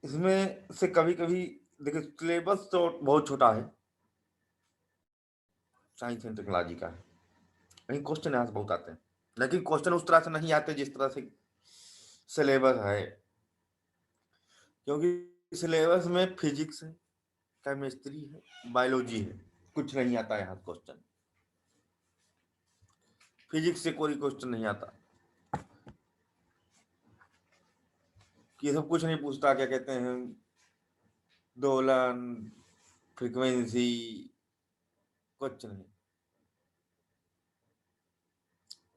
इसमें से कभी कभी देखिए, सिलेबस तो बहुत छोटा है, साइंस एंड टेक्नोलॉजी का है, लेकिन क्वेश्चन यहाँ से बहुत आते हैं। लेकिन क्वेश्चन उस तरह से नहीं आते जिस तरह से सिलेबस है, क्योंकि सिलेबस में फिजिक्स है, केमिस्ट्री है, बायोलॉजी है, कुछ नहीं आता यहाँ क्वेश्चन। फिजिक्स से कोई क्वेश्चन नहीं आता, कि सब कुछ नहीं पूछता, क्या कहते हैं, दोलन, फ्रीक्वेंसी, कुछ नहीं।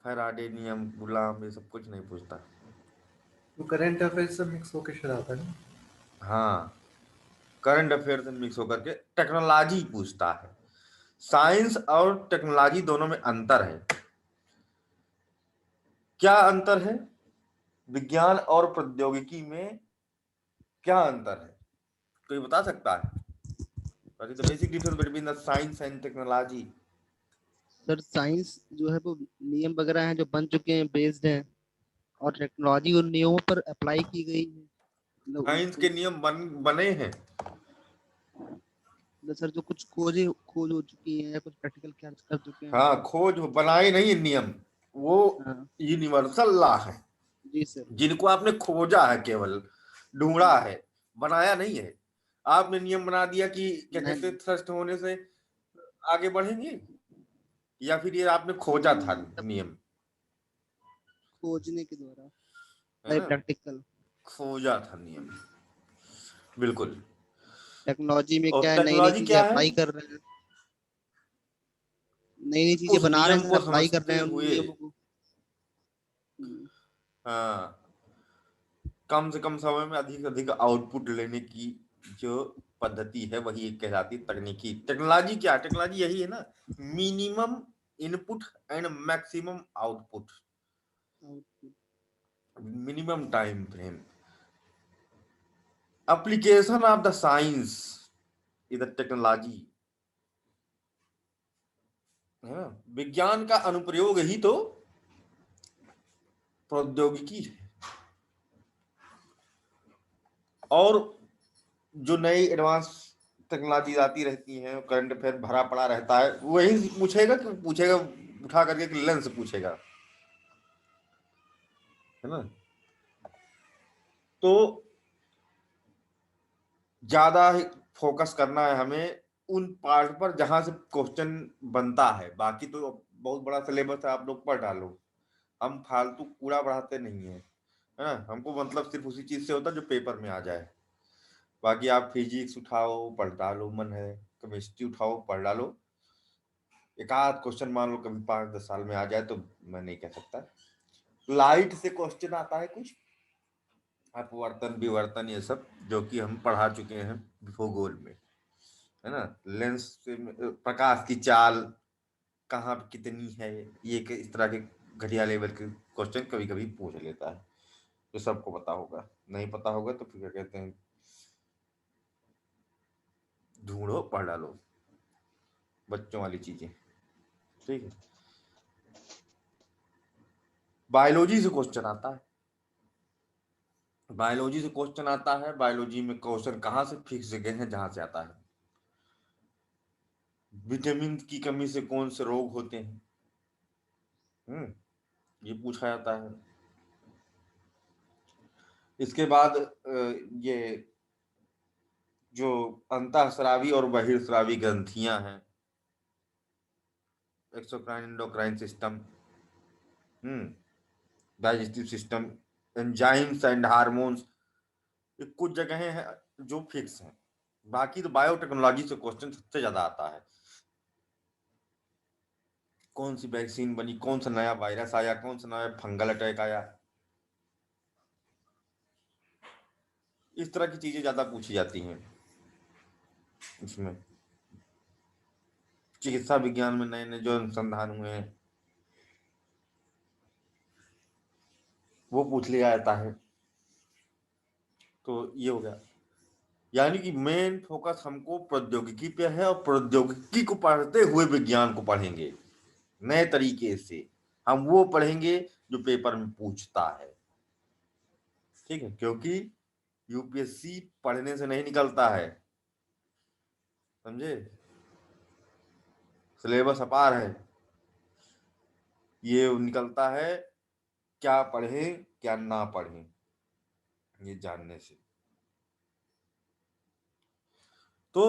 फैराडे नियम, गुलाम, ये सब कुछ नहीं पूछता। वो करंट अफेयर से मिक्स होके शायद आता है ना। हाँ, करंट अफेयर से मिक्स होकर के टेक्नोलॉजी पूछता है। साइंस और टेक्नोलॉजी दोनों में अंतर है। क्या अंतर है? विज्ञान और प्रौद्योगिकी में क्या अंतर है, कोई बता सकता है? What is the basic difference between the science and technology? Sir science जो है वो नियम वगैरह हैं जो बन चुके हैं, बेस्ड हैं, और टेक्नोलॉजी उन नियमों पर अप्लाई की गई है। मतलब साइंस के नियम बने हैं। सर जो कुछ खोज हो चुकी है या कुछ प्रैक्टिकल कर चुके हैं। हाँ, खोज बनाए नहीं है नियम, वो हाँ यूनिवर्सल लॉ है, जी सर। जिनको आपने खोजा है, केवल ढूंढा है, बनाया नहीं है। आपने नियम बना दिया कि क्या कहते हैं, नहीं, थ्रस्ट होने से आगे बढ़ेंगे, या फिर ये आपने खोजा था नियम? खोजने के द्वारा है बाय ना, प्रैक्टिकल। खोजा था नियम, बिल्कुल। टेक्नोलॉजी में और क्या है, नई नई टेक्नोलॉजी चीजें क्या है? अप्लाई कर रहे हैं, नई नई चीजें उस बना रहे नियम हैं सर, को अप्लाई कर रहे समझते हैं उन हुए, नियमों को। हाँ, कम से कम समय में अधिक से अधिक आउटपुट लेने की जो पद्धति है, वही एक कहलाती है तकनीकी। टेक्नोलॉजी क्या है? टेक्नोलॉजी यही है ना, minimum input and maximum output, minimum time frame. Application of the science is the technology. विज्ञान का अनुप्रयोग ही तो प्रौद्योगिकी है। और जो नई एडवांस टेक्नोलॉजी आती रहती है, करंट अफेयर भरा पड़ा रहता है, वही पूछेगा कि पूछेगा उठा करके कि लेंस पूछेगा, है ना। तो ज्यादा फोकस करना है हमें उन पार्ट पर जहां से क्वेश्चन बनता है। बाकी तो बहुत बड़ा सिलेबस है, आप लोग पढ़ डालो, हम फालतू कूड़ा बढ़ाते नहीं है, है ना। हमको मतलब सिर्फ उसी चीज से होता है जो पेपर में आ जाए। बाकी आप फिजिक्स उठाओ पढ़ डालो, मन है, केमिस्ट्री उठाओ पढ़ डालो, एक आध क्वेश्चन मान लो कभी 5-10 साल में आ जाए तो मैं नहीं कह सकता। लाइट से क्वेश्चन आता है कुछ, अपवर्तन विवर्तन, ये सब जो कि हम पढ़ा चुके हैं भूगोल में, है ना। लेंस से प्रकाश की चाल कहाँ पे कितनी है, ये इस तरह के घटिया लेवल के क्वेश्चन कभी कभी पूछ लेता है, जो सबको पता होगा। नहीं पता होगा तो फिर क्या कहते हैं, ढूंढो पढ़ डालो, बच्चों वाली चीजें, ठीक है। बायोलॉजी से क्वेश्चन आता है, बायोलॉजी से क्वेश्चन आता है। बायोलॉजी में क्वेश्चन कहाँ से फिक्स जगह है जहां से आता है, विटामिन की कमी से कौन से रोग होते हैं, ये पूछा जाता है। इसके बाद ये जो अंतःस्रावी और बहिर्स्रावी ग्रंथियां हैं, exocrine endocrine system, digestive system, enzymes and hormones, ये कुछ जगहें हैं जो फिक्स हैं। बाकी तो बायोटेक्नोलॉजी से क्वेश्चन सबसे ज्यादा आता है। कौन सी वैक्सीन बनी, कौन सा नया वायरस आया, कौन सा नया फंगल अटैक आया, इस तरह की चीजें ज्यादा पूछी जाती हैं इसमें। चिकित्सा विज्ञान में नए नए जो अनुसंधान हुए हैं वो पूछ लिया जाता है। तो ये हो गया, यानी कि मेन फोकस हमको प्रौद्योगिकी पे है, और प्रौद्योगिकी को पढ़ते हुए विज्ञान को पढ़ेंगे नए तरीके से। हम वो पढ़ेंगे जो पेपर में पूछता है, ठीक है। क्योंकि यूपीएससी पढ़ने से नहीं निकलता है, समझे, सिलेबस अपार है, ये निकलता है क्या पढ़ें क्या ना पढ़ें ये जानने से। तो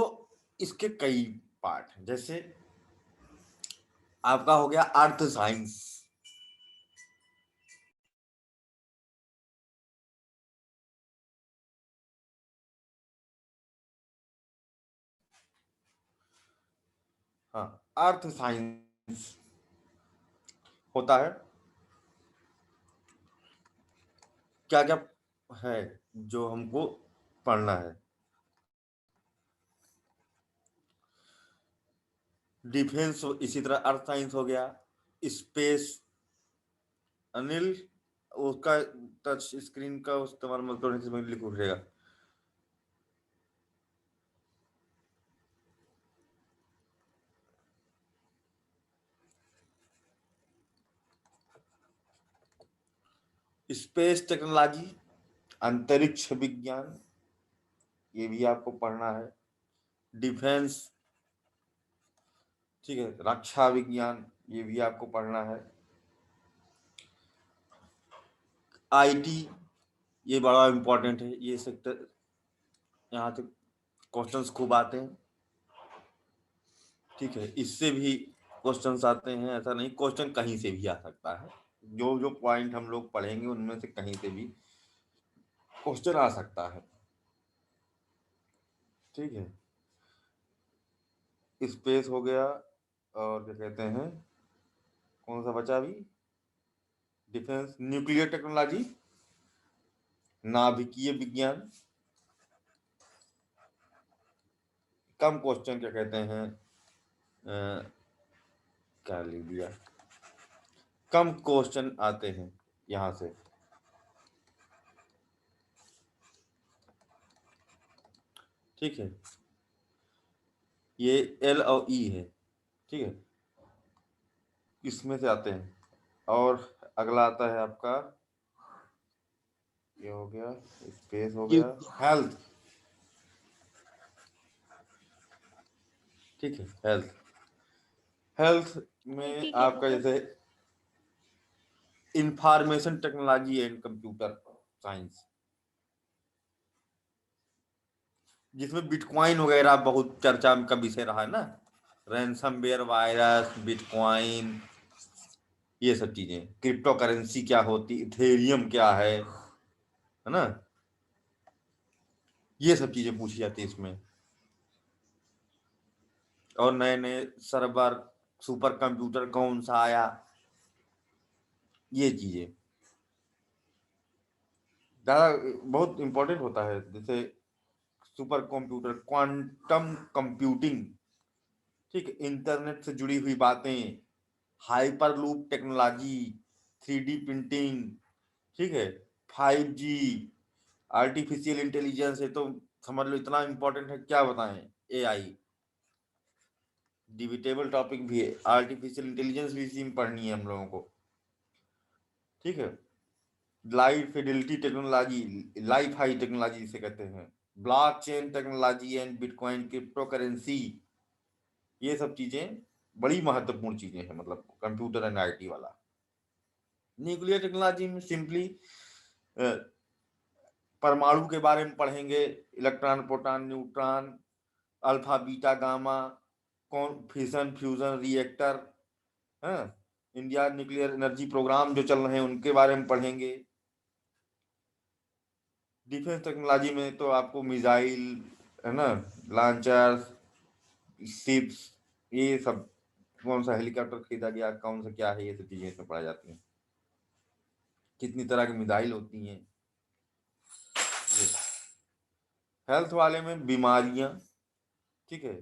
इसके कई पार्ट हैं, जैसे आपका हो गया अर्थ साइंस, हाँ अर्थ साइंस होता है, क्या क्या है जो हमको पढ़ना है। डिफेंस इसी तरह अर्थ साइंस हो गया, स्पेस, अनिल उसका टच स्क्रीन का इस्तेमाल मत करो, नहीं तो लिख उठेगा। स्पेस टेक्नोलॉजी, अंतरिक्ष विज्ञान, ये भी आपको पढ़ना है। डिफेंस, ठीक है, रक्षा विज्ञान, ये भी आपको पढ़ना है। आईटी, ये बड़ा इंपॉर्टेंट है, ये सेक्टर, यहाँ से क्वेश्चंस खूब आते हैं, ठीक है, इससे भी क्वेश्चंस आते हैं, ऐसा नहीं, क्वेश्चन कहीं से भी आ सकता है, जो जो पॉइंट हम लोग पढ़ेंगे उनमें से कहीं से भी क्वेश्चन आ सकता है, ठीक है। स्पेस हो गया, और क्या कहते हैं, कौन सा बचा अभी, डिफेंस, न्यूक्लियर टेक्नोलॉजी, नाभिकीय विज्ञान, कम क्वेश्चन क्या कहते हैं, क्या लिख दिया, कम क्वेश्चन आते हैं यहाँ से, ठीक है, ये एल और ई है, ठीक है, इसमें से आते हैं। और अगला आता है आपका, ये हो गया, स्पेस हो जीव गया, विज्ञान। हेल्थ, ठीक है, हेल्थ, हेल्थ में आपका जैसे information technology and computer science, जिसमें बिटकॉइन वगैरह बहुत चर्चा का विषय रहा है ना, रैनसमवेयर वायरस, बिटकॉइन, ये सब चीजें, क्रिप्टो करेंसी क्या होती, इथेरियम क्या है ना, ये सब चीजें पूछी जाती है इसमें। और नए नए सर्वर, सुपर कंप्यूटर कौन सा आया, ये चीजें ज्यादा बहुत इंपॉर्टेंट होता है, जैसे सुपर कंप्यूटर, क्वांटम कंप्यूटिंग, ठीक है, इंटरनेट से जुड़ी हुई बातें, हाइपरलूप टेक्नोलॉजी, 3D प्रिंटिंग, ठीक है, 5G, आर्टिफिशियल इंटेलिजेंस है तो समझ लो इतना इंपॉर्टेंट है, क्या बताएं, एआई डिबेटेबल टॉपिक भी है, आर्टिफिशियल इंटेलिजेंस भी इसी में पढ़नी है हम लोगों को, ठीक है, live fidelity technology, life high technology जिसे कहते हैं, blockchain technology and bitcoin, crypto currency, ये सब चीजें बड़ी महत्वपूर्ण चीजें हैं, मतलब कंप्यूटर एंड आईटी वाला। न्यूक्लियर टेक्नोलॉजी में सिंपली परमाणु के बारे में पढ़ेंगे, electron proton neutron, alpha beta gamma, कौन फिशन फ्यूजन रिएक्टर, है, इंडिया न्यूक्लियर एनर्जी प्रोग्राम जो चल रहे हैं उनके बारे में पढ़ेंगे। डिफेंस टेक्नोलॉजी में तो आपको मिसाइल, है ना, लॉन्चर, शिप्स, ये सब, कौन सा हेलीकॉप्टर खरीदा गया, कौन सा क्या है, ये सब चीजें इसमें पढ़ाई जाती हैं, कितनी तरह की मिसाइल होती हैं। हेल्थ वाले में बीमारियां, ठीक है,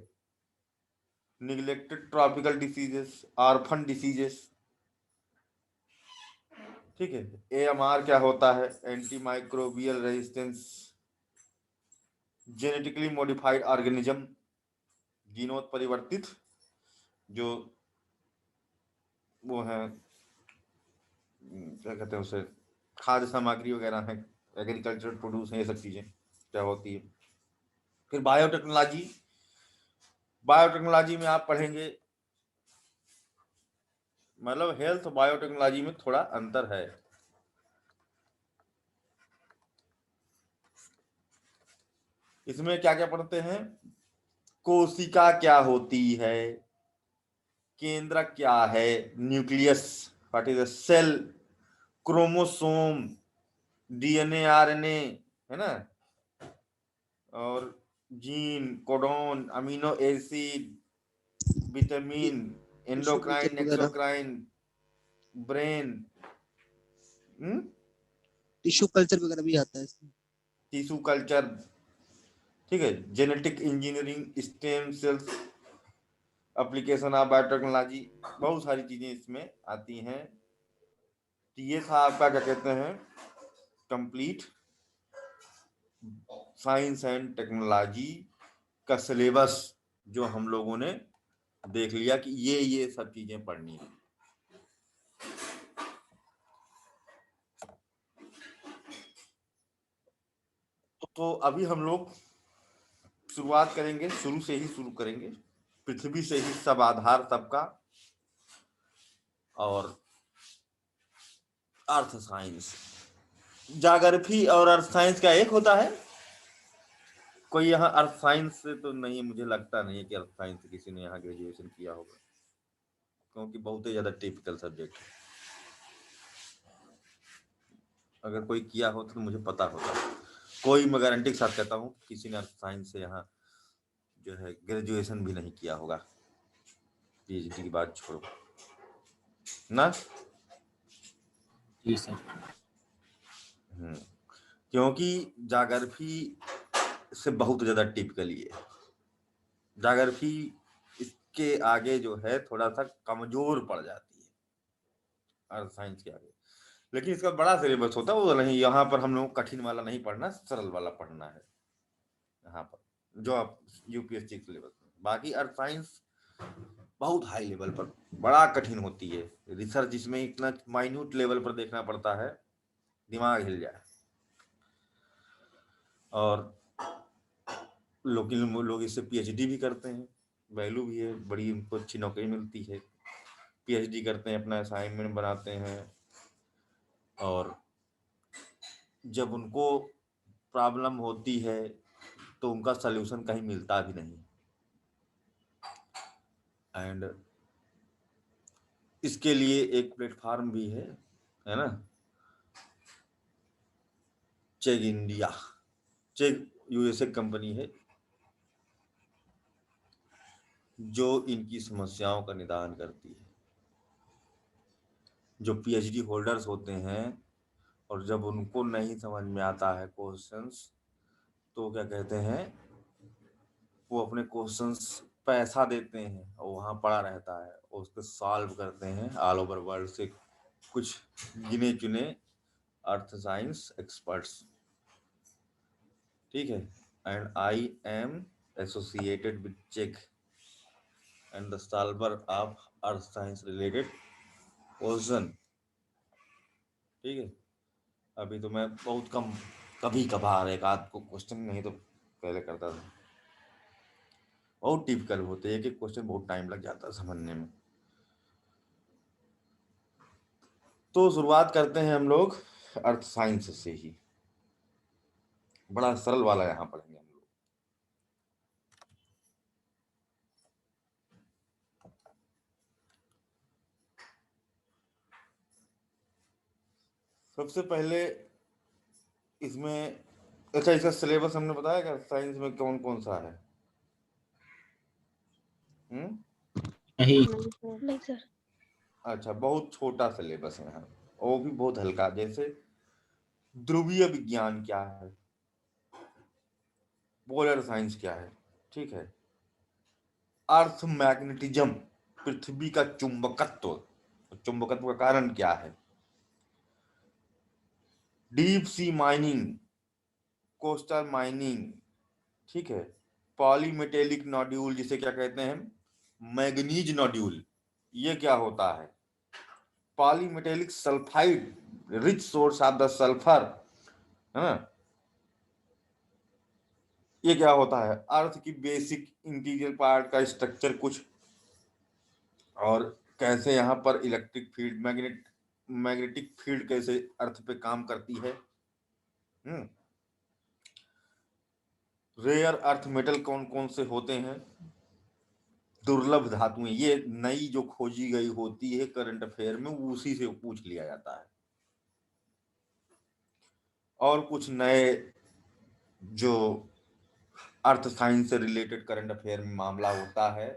neglected tropical diseases, orphan diseases, ठीक है, एएमआर क्या होता है, antimicrobial resistance, genetically modified organism, जीनोत परिवर्तित जो वो है, क्या कहते हैं उसे, खाद्य सामग्री वगैरह है, एग्रीकल्चर प्रोड्यूस है, ये सब चीजें, क्या होती है। फिर बायोटेक्नोलॉजी, बायोटेक्नोलॉजी में आप पढ़ेंगे, मतलब हेल्थ और बायोटेक्नोलॉजी में थोड़ा अंतर है। इसमें क्या क्या पढ़ते हैं, कोशिका क्या होती है, केंद्रक क्या है, nucleus, what is a cell, chromosome, DNA RNA, है ना, और gene, codon, amino acid, vitamin, tissue culture endocrine, वगैरह, एक्सोक्राइन, ब्रेन, टिश्यू कल्चर वगैरह भी आता है इसमें। टिश्यू कल्चर, ठीक है, genetic engineering, stem cells, application of biotechnology, बहुत सारी चीजें इसमें आती हैं। तो ये था आपका क्या कहते हैं, कंप्लीट साइंस एंड टेक्नोलॉजी का सिलेबस, जो हम लोगों ने देख लिया कि ये सब चीजें पढ़नी है। तो अभी हम लोग शुरुआत करेंगे, शुरू से ही शुरू करेंगे, पृथ्वी से ही सब आधार सबका, और अर्थ साइंस, ज्योग्राफी और अर्थ साइंस का एक होता है। कोई यहाँ अर्थ साइंस से तो नहीं, मुझे लगता नहीं है कि अर्थ साइंस से किसी ने यहाँ ग्रेजुएशन किया होगा, क्योंकि बहुत ही ज्यादा टिपिकल सब्जेक्ट है। अगर कोई किया हो तो मुझे पता होगा, कोई मैं गारंटी के साथ कहता हूँ किसी ने अर्थ साइंस से यहाँ जो है ग्रेजुएशन भी नहीं किया होगा, पीएचडी की बात छोड़ो ना। जी सर। क्योंकि ज्योग्राफी से बहुत ज्यादा टिपिकल ये है, ज्योग्राफी इसके आगे जो है थोड़ा सा कमजोर पड़ जाती है अर्थ साइंस के आगे, लेकिन इसका बड़ा सिलेबस होता है, वो नहीं, यहाँ पर हम लोग कठिन वाला नहीं पढ़ना, सरल वाला पढ़ना है यहाँ पर जो आप यूपीएससी सिलेबस में। बाकी अर्थ साइंस बहुत हाई लेवल पर बड़ा कठिन होती है, रिसर्च इसमें इतना माइन्यूट लेवल पर देखना पड़ता है, दिमाग हिल जाए। और लोग इससे पीएचडी भी करते हैं, वैल्यू भी है, बड़ी उनको अच्छी नौकरी मिलती है, पीएचडी करते हैं, अपना असाइनमेंट बनाते हैं, और जब उनको प्रॉब्लम होती है तो उनका सलूशन कहीं मिलता भी नहीं। एंड इसके लिए एक प्लेटफॉर्म भी है ना, check India, check USA company है जो इनकी समस्याओं का निदान करती है। जो पीएचडी होल्डर्स होते हैं और जब उनको नहीं समझ में आता है क्वेश्चंस, तो क्या कहते हैं, वो अपने क्वेश्चंस पैसा देते हैं और वहाँ पड़ा रहता है, और उसको सॉल्व करते हैं ऑल ओवर वर्ल्ड से कुछ गिने चुने अर्थ साइंस एक्सपर्ट्स, ठीक है। And I am associated with check and the solver of earth science related question, ठीक है। अभी तो मैं बहुत कम, कभी कभार एक आध को क्वेश्चन, नहीं तो पहले करता था। बहुत टिपिकल होते हैं, एक एक क्वेश्चन बहुत टाइम लग जाता है समझने में। तो शुरुआत करते हैं हम लोग अर्थ साइंस से ही, बड़ा सरल वाला यहाँ पढ़ेंगे हम लोग। सबसे पहले इसमें, अच्छा इसका सिलेबस हमने बताया कि साइंस में कौन कौन सा है? नहीं नहीं सर। अच्छा, बहुत छोटा सिलेबस है यहाँ, वो भी बहुत हल्का। जैसे ध्रुवीय विज्ञान क्या है, पोलर साइंस क्या है, ठीक है, अर्थ मैग्नेटिज्म, पृथ्वी का चुंबकत्व, चुंबकत्व का कारण क्या है, deep sea mining, coastal mining, ठीक है, पॉलीमेटेलिक नोड्यूल जिसे क्या कहते हैं, मैग्नीज नोड्यूल, ये क्या होता है, polymetallic sulphide, rich source of the sulphur, है ना, ये क्या होता है, अर्थ की बेसिक इंटीरियर पार्ट का स्ट्रक्चर कुछ, और कैसे यहाँ पर इलेक्ट्रिक फील्ड, मैग्नेटिक फील्ड कैसे अर्थ पे काम करती है। रेयर अर्थ मेटल कौन कौन से होते हैं, दुर्लभ धातुएं, ये नई जो खोजी गई होती है करंट अफेयर में, उसी से पूछ लिया जाता है। और कुछ नए जो अर्थ साइंस से रिलेटेड करंट अफेयर में मामला होता है,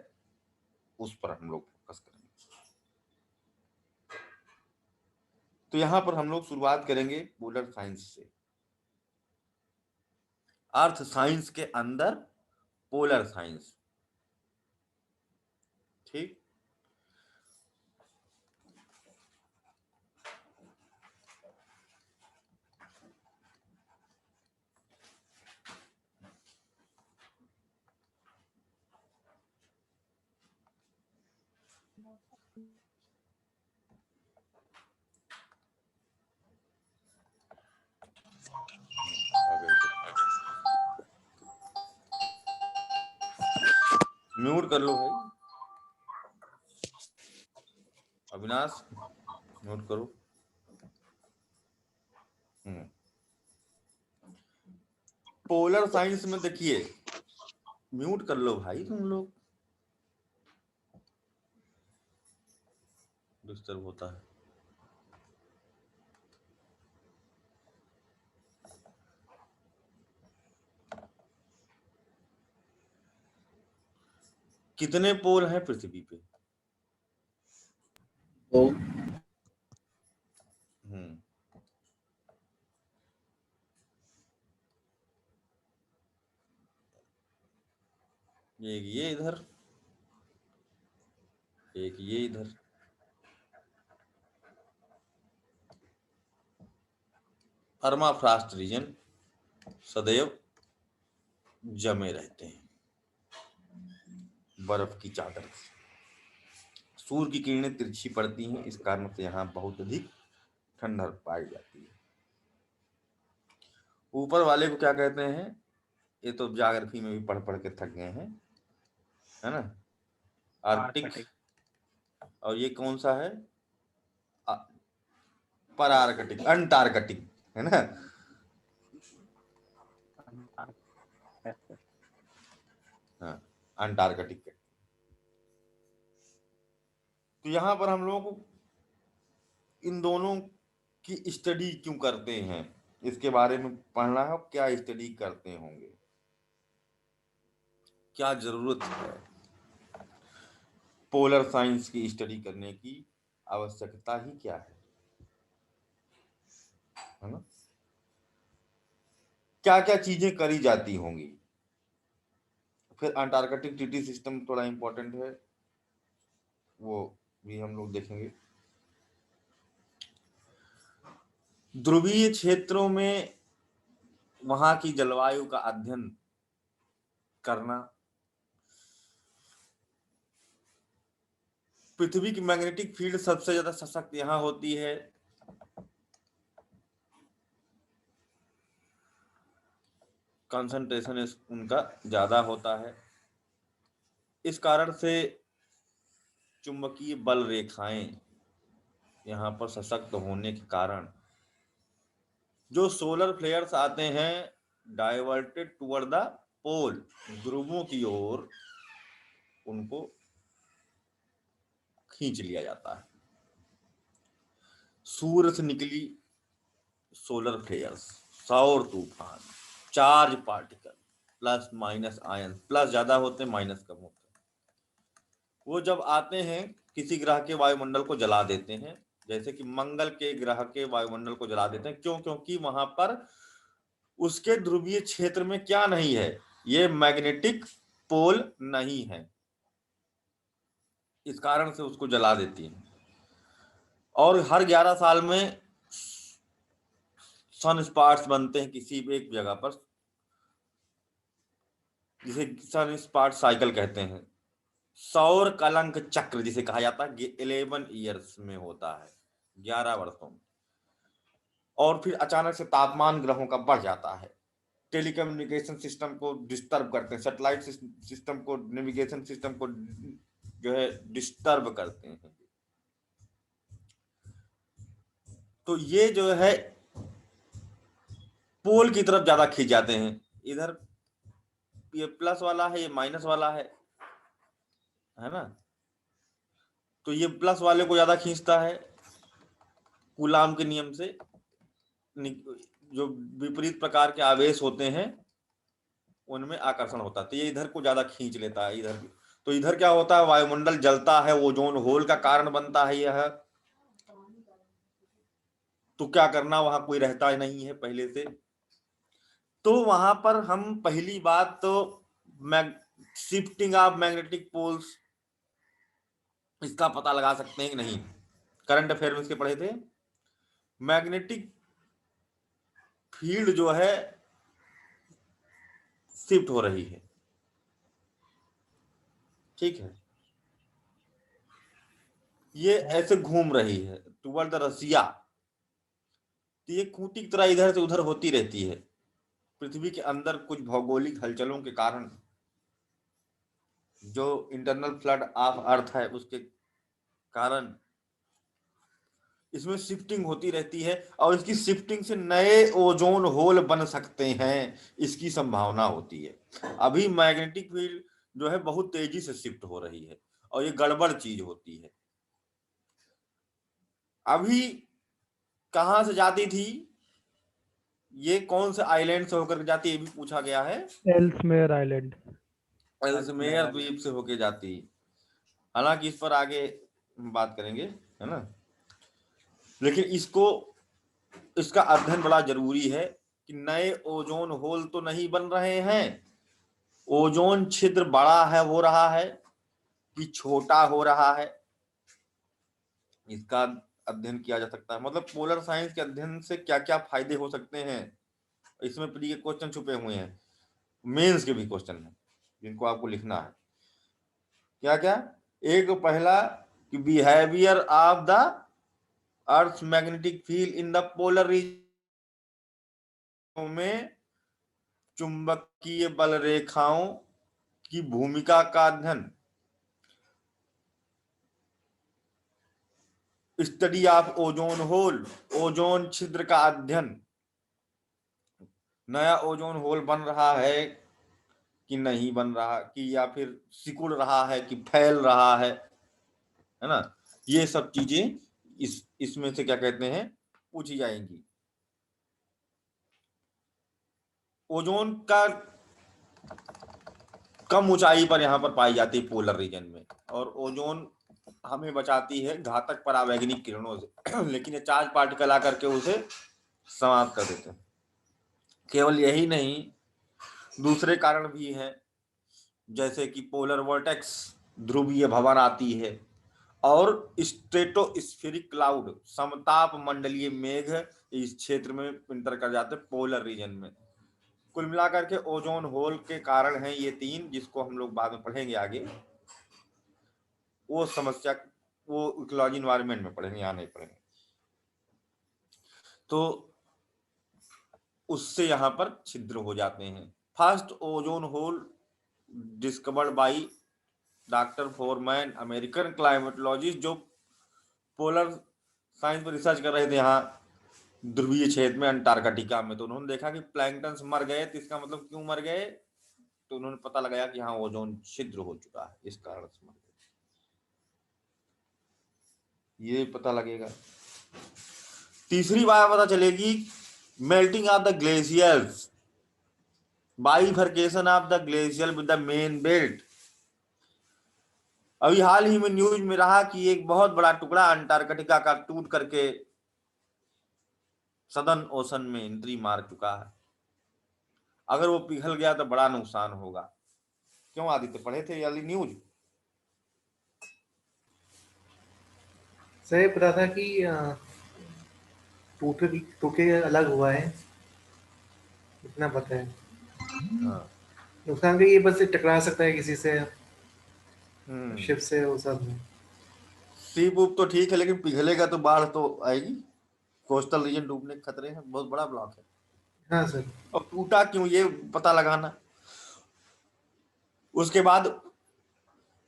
उस पर हम लोग फोकस करेंगे। तो यहां पर हम लोग शुरुआत करेंगे पोलर साइंस से। अर्थ साइंस के अंदर पोलर साइंस, ठीक। म्यूट कर लो भाई, अविनाश म्यूट करो। पोलर साइंस में देखिए, म्यूट कर लो भाई, तुम लोग डिस्टर्ब होता है। कितने पोल हैं पृथ्वी पे? तो एक ये इधर, एक ये इधर। परमाफ्रॉस्ट रीजन सदैव जमे रहते हैं बर्फ की चादर से। सूर्य की किरणें तिरछी पड़ती हैं, इस कारण से यहाँ बहुत अधिक ठंडक पाई जाती है। ऊपर वाले को क्या कहते हैं, ये तो ज्योग्राफी में भी पढ़ पढ़ के थक गए हैं, है ना, आर्कटिक। और ये कौन सा है, परार्कटिक, अंटार्कटिक, है ना। हाँ, अंटार्कटिक। तो यहाँ पर हम लोग इन दोनों की स्टडी क्यों करते हैं, इसके बारे में पढ़ना है। क्या स्टडी करते होंगे, क्या जरूरत है पोलर साइंस की स्टडी करने की, आवश्यकता ही क्या है ना। क्या क्या चीजें करी जाती होंगी। फिर अंटार्कटिक टीटी सिस्टम थोड़ा इंपॉर्टेंट है, वो भी हम लोग देखेंगे। ध्रुवीय क्षेत्रों में वहां की जलवायु का अध्ययन करना। पृथ्वी की मैग्नेटिक फील्ड सबसे ज्यादा सशक्त यहां होती है, कंसंट्रेशन उनका ज्यादा होता है। इस कारण से चुंबकीय बल रेखाएं यहाँ पर सशक्त होने के कारण जो सोलर फ्लेयर्स आते हैं, डाइवर्टेड टुवर्ड द पोल, ध्रुवों की ओर उनको खींच लिया जाता है। सूर्य से निकली सोलर फ्लेयर्स, सौर तूफान, charge particle, plus minus ion, plus ज्यादा होते हैं माइनस कम होते हैं, वो जब आते हैं किसी ग्रह के वायुमंडल को जला देते हैं। जैसे कि मंगल के ग्रह के वायुमंडल को जला देते हैं, क्यों, क्योंकि वहां पर उसके ध्रुवीय क्षेत्र में क्या नहीं है, ये मैग्नेटिक पोल नहीं है, इस कारण से उसको जला देती है। और हर 11 साल में सन स्पॉट्स बनते हैं किसी भी एक जगह पर, जिसे सन स्पॉट साइकिल कहते हैं। सौर कलंक चक्र जिसे कहा जाता है, 11 ईयर्स में होता है, 11 वर्षों में। और फिर अचानक से तापमान ग्रहों का बढ़ जाता है, टेलीकम्युनिकेशन सिस्टम को डिस्टर्ब करते हैं, सैटेलाइट सिस्टम को, नेविगेशन सिस्टम को जो है डिस्टर्ब करते हैं। तो ये जो है पोल की तरफ ज्यादा खींच जाते हैं। इधर ये प्लस वाला है, ये माइनस वाला है ना। तो ये प्लस वाले को ज्यादा खींचता है कूलाम के नियम से। जो विपरीत प्रकार के आवेश होते हैं उनमें आकर्षण होता है, तो ये इधर को ज्यादा खींच लेता है इधर। तो इधर क्या होता है, वायुमंडल जलता है, ओजोन होल का कारण बनता है यह। तो क्या करना, वहां कोई रहता ही नहीं है पहले से। तो वहां पर हम पहली बात तो शिफ्टिंग ऑफ मैग्नेटिक पोल्स, इसका पता लगा सकते हैं कि नहीं। करंट अफेयर में इसके पढ़े थे। मैग्नेटिक फील्ड जो है शिफ्ट हो रही है, ठीक है। ये ऐसे घूम रही है टुवर्ड द रसिया। तो ये खूंटी की तरह इधर से उधर होती रहती है। पृथ्वी के अंदर कुछ भौगोलिक हलचलों के कारण, जो इंटरनल फ्लड ऑफ अर्थ है उसके कारण इसमें शिफ्टिंग होती रहती है, और इसकी शिफ्टिंग से नए ओजोन होल बन सकते हैं, इसकी संभावना होती है। अभी मैग्नेटिक फील्ड जो है बहुत तेजी से शिफ्ट हो रही है, और ये गड़बड़ चीज होती है। अभी कहां से जाती थी, ये कौन से आइलैंड से होकर जाती है, ये भी पूछा गया है। एल्समेयर आइलैंड, एल्समेयर द्वीप से होकर जाती। हालांकि इस पर आगे हम बात करेंगे, है ना। लेकिन इसका अध्ययन बड़ा जरूरी है कि नए ओजोन होल तो नहीं बन रहे हैं, ओजोन छिद्र बड़ा है हो रहा है कि छोटा हो रहा है, इसका अध्ययन किया जा सकता है। मतलब पोलर साइंस के अध्ययन से क्या क्या फायदे हो सकते हैं, इसमें प्री के क्वेश्चन छुपे हुए हैं, मेंस के भी क्वेश्चन हैं जिनको आपको लिखना है। क्या क्या, एक पहला कि behaviour of the earth magnetic field in the polar region में चुंबकीय बल रेखाओं की भूमिका का अध्ययन, study of ozone hole, ozone छिद्र का अध्ययन, नया ओजोन होल बन रहा है कि नहीं बन रहा, कि या फिर सिकुड़ रहा है कि फैल रहा है ना। ये सब चीजें इसमें से क्या कहते हैं पूछी जाएंगी। ओजोन का कम ऊंचाई पर यहां पर पाई जाती है पोलर रीजन में, और ओजोन हमें बचाती है घातक परावैंगनिक किरणों से लेकिन ये चार्ज पार्टिकल आकर के उसे समाप्त कर देते हैं। केवल यही नहीं, दूसरे कारण भी हैं, जैसे कि पोलर वर्टेक्स, ध्रुवीय भंवर आती है, और स्ट्रेटोस्फेरिक क्लाउड, समताप मंडलीय मेघ इस क्षेत्र में इंटर कर जाते हैं पोलर रीजन में। कुल मिलाकर के ओजोन होल के कारण हैं ये तीन, जिसको हम लोग बाद में पढ़ेंगे आगे। वो समस्या वो इकोलॉजी एनवायरनमेंट में पढ़ेंगे, यहाँ नहीं पढ़ेंगे। तो उससे यहाँ पर छिद्र हो जाते हैं। First ozone hole discovered by doctor foreman, American climatologist, जो पोलर साइंस पर रिसर्च कर रहे थे यहाँ ध्रुवीय क्षेत्र में अंटार्कटिका में। तो उन्होंने देखा कि प्लैंकटन्स मर गए, तो इसका मतलब क्यों मर गए, तो उन्होंने पता लगाया कि हाँ ओजोन छिद्र हो चुका है, इस कारण से मर गए। ये पता लगेगा। तीसरी बात पता चलेगी, melting of the glaciers, bifurcation of the glacier with the main belt. अभी हाल ही में न्यूज में रहा कि एक बहुत बड़ा टुकड़ा अंटार्कटिका का टूट करके सदर्न ओशन में एंट्री मार चुका है। अगर वो पिघल गया तो बड़ा नुकसान होगा। क्यों आदित्य, पढ़े थे वाली न्यूज? सही पता था कि टूटे अलग हुआ है, इतना पता है। हाँ। नुकसान का ये बस टकरा सकता है किसी से, शिप से, वो सब। सीप उप तो ठीक है, लेकिन पिघलेगा तो बाढ़ तो आएगी, कोस्टल रीजन डूबने के खतरे हैं, बहुत बड़ा ब्लॉक है। हाँ सर। और टूटा क्यों ये पता लगाना। उसके बाद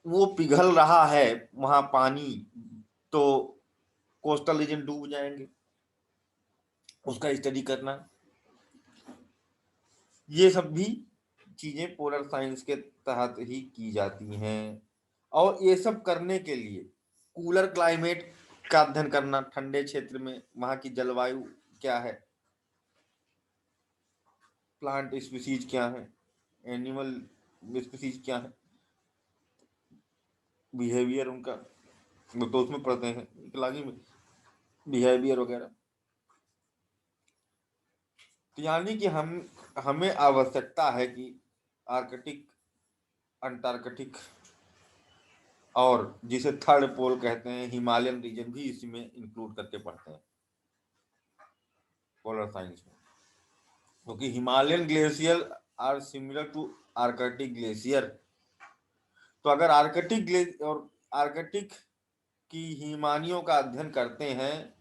वो पिघल रहा है वहां पानी, तो कोस्टल रीजन डूब जाएंगे, उसका स्टडी करना। ये सब भी चीजें पोलर साइंस के तहत ही की जाती हैं। और ये सब करने के लिए कूलर क्लाइमेट का अध्ययन करना, ठंडे क्षेत्र में वहां की जलवायु क्या है, प्लांट स्पीसीज क्या है, एनिमल स्पीसीज क्या है, बिहेवियर उनका, वो तो उसमें पढ़ते हैं इकोलॉजी में, बिहेवियर वगैरह। तो यानी कि हमें आवश्यकता है कि आर्कटिक, अंटार्कटिक और जिसे थर्ड पोल कहते हैं, हिमालयन रीजन भी इसमें इंक्लूड करके पढ़ते हैं पोलर साइंस में। क्योंकि Himalayan glacier are similar to Arctic glacier. तो अगर आर्कटिक और आर्कटिक की हिमानियों का अध्ययन करते हैं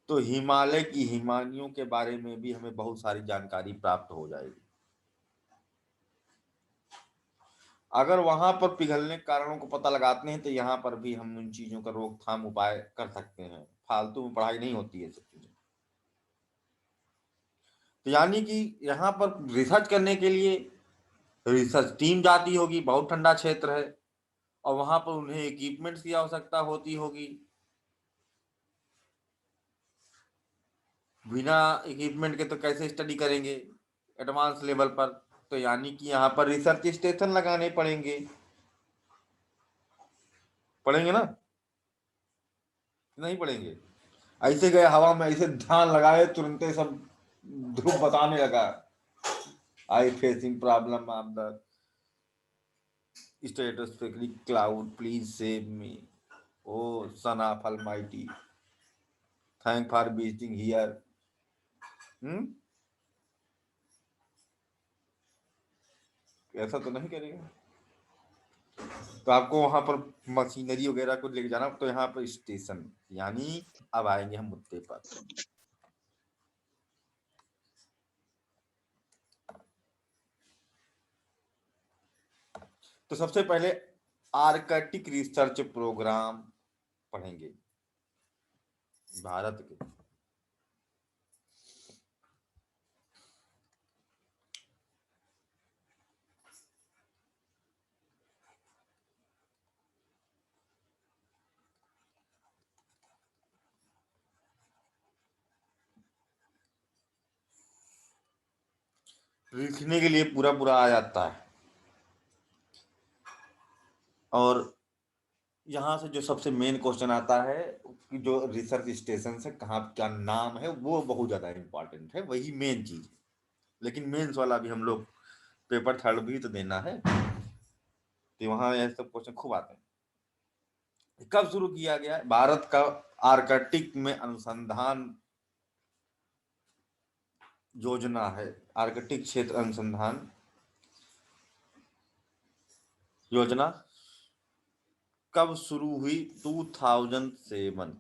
तो हिमालय की हिमानियों के बारे में भी हमें बहुत सारी जानकारी प्राप्त हो जाएगी। अगर वहां पर पिघलने के कारणों को पता लगाते हैं तो यहाँ पर भी हम उन चीजों का रोकथाम उपाय कर सकते हैं। फालतू में पढ़ाई नहीं होती है सब चीजें। तो यानी कि यहाँ पर रिसर्च करने के लिए रिसर्च टीम जाती होगी, बहुत ठंडा क्षेत्र है और वहां पर उन्हें इक्विपमेंट्स की आवश्यकता होती होगी। बिना इक्विपमेंट के तो कैसे स्टडी करेंगे एडवांस लेवल पर। तो यानी कि यहाँ पर रिसर्च स्टेशन लगाने पड़ेंगे, पड़ेंगे ना, नहीं पड़ेंगे। ऐसे गए हवा में, ऐसे ध्यान लगाए, तुरंत सब ध्रुव बताने लगा, I facing problem of the stratospheric cloud, please save me, O son of almighty, thank for visiting here. ऐसा तो नहीं करेगा। तो आपको वहां पर मशीनरी वगैरह को लेके जाना। तो यहाँ पर स्टेशन, यानी अब आएंगे हम मुद्दे पर। तो सबसे पहले आर्कटिक रिसर्च प्रोग्राम पढ़ेंगे भारत के। लिखने के लिए पूरा पूरा आ जाता है। और यहाँ से जो सबसे मेन क्वेश्चन आता है कि जो रिसर्च स्टेशन से कहाँ क्या नाम है, वो बहुत ज्यादा इंपॉर्टेंट है, वही मेन चीज है। लेकिन मेंस वाला भी हम लोग पेपर थर्ड भी तो देना है, तो वहाँ यह सब क्वेश्चन खूब आते हैं। कब शुरू किया गया भारत का आर्कटिक में अनुसंधान योजना है, आर्कटिक क्षेत्र अनुसंधान योजना कब शुरू हुई? 2007।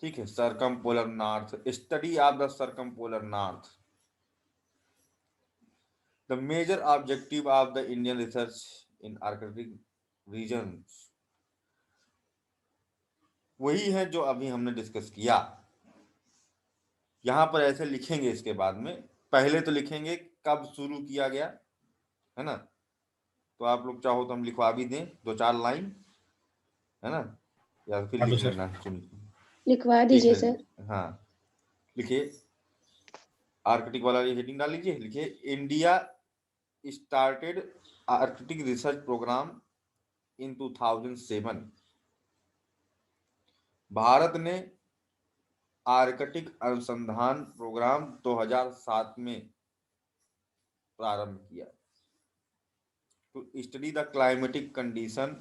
ठीक है। Circumpolar north, study of the circumpolar north, the major objective of the Indian research in Arctic region, वही है जो अभी हमने डिस्कस किया। यहां पर ऐसे लिखेंगे, इसके बाद में पहले तो लिखेंगे कब शुरू किया गया, है ना। तो आप लोग चाहो तो हम लिखवा भी दें 2-4 लाइन, है ना, या फिर हाँ तो लिख सर। लेना चुन। लिखवा ठीक दीजिए है। सर। हाँ, लिखिए। आर्कटिक वाला ये हेडिंग डाल लीजिए, लिखिए India started Arctic research programme in 2007। भारत ने आर्कटिक अनुसंधान प्रोग्राम 2007 में प्रारंभ किया। To study the climatic condition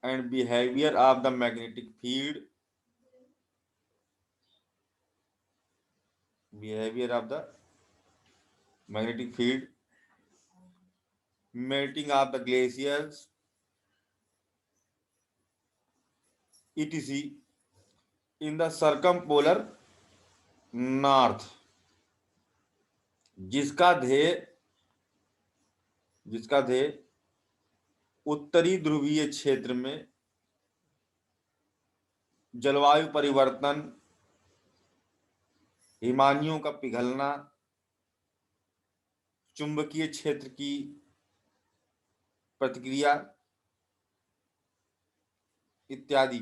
and behaviour of the magnetic field, melting of the glaciers etc in the circumpolar north, जिसका ध्येय उत्तरी ध्रुवीय क्षेत्र में जलवायु परिवर्तन, हिमानियों का पिघलना, चुंबकीय क्षेत्र की प्रतिक्रिया इत्यादि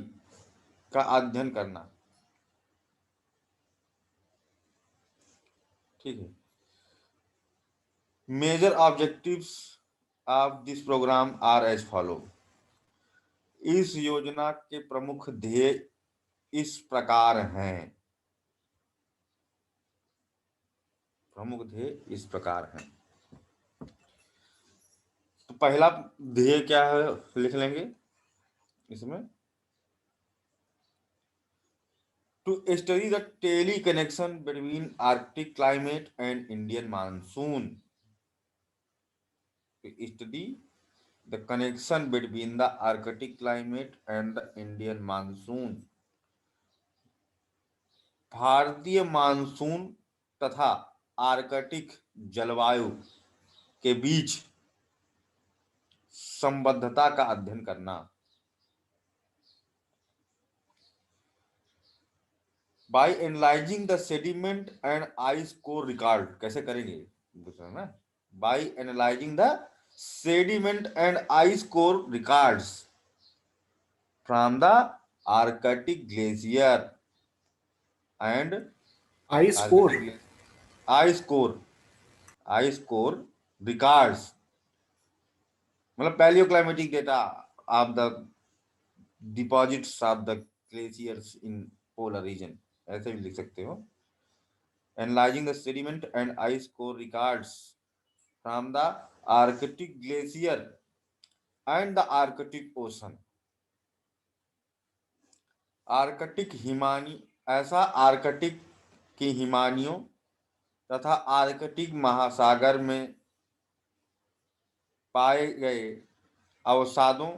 का अध्ययन करना। ठीक है। Major objectives of this programme are as follow. इस योजना के प्रमुख ध्येय इस प्रकार हैं। तो पहला ध्येय क्या है, लिख लेंगे इसमें, to study the tele connection between Arctic climate and Indian monsoon. Study the connection between the Arctic climate and the Indian monsoon. भारतीय मानसून तथा आर्कटिक जलवायु के बीच संबद्धता का अध्ययन करना। By analysing the sediment and ice core record. कैसे करेंगे दूसरा ना, by analysing the sediment and ice core records from the Arctic glacier and ice core records, मतलब palaeoclimatic data of the deposits of the glaciers in polar region, ऐसे भी लिख सकते हो। Analysing the sediment and ice core records from the Arctic glacier and the Arctic ocean. Arctic की हिमानियों तथा Arctic महासागर में पाए गए अवसादों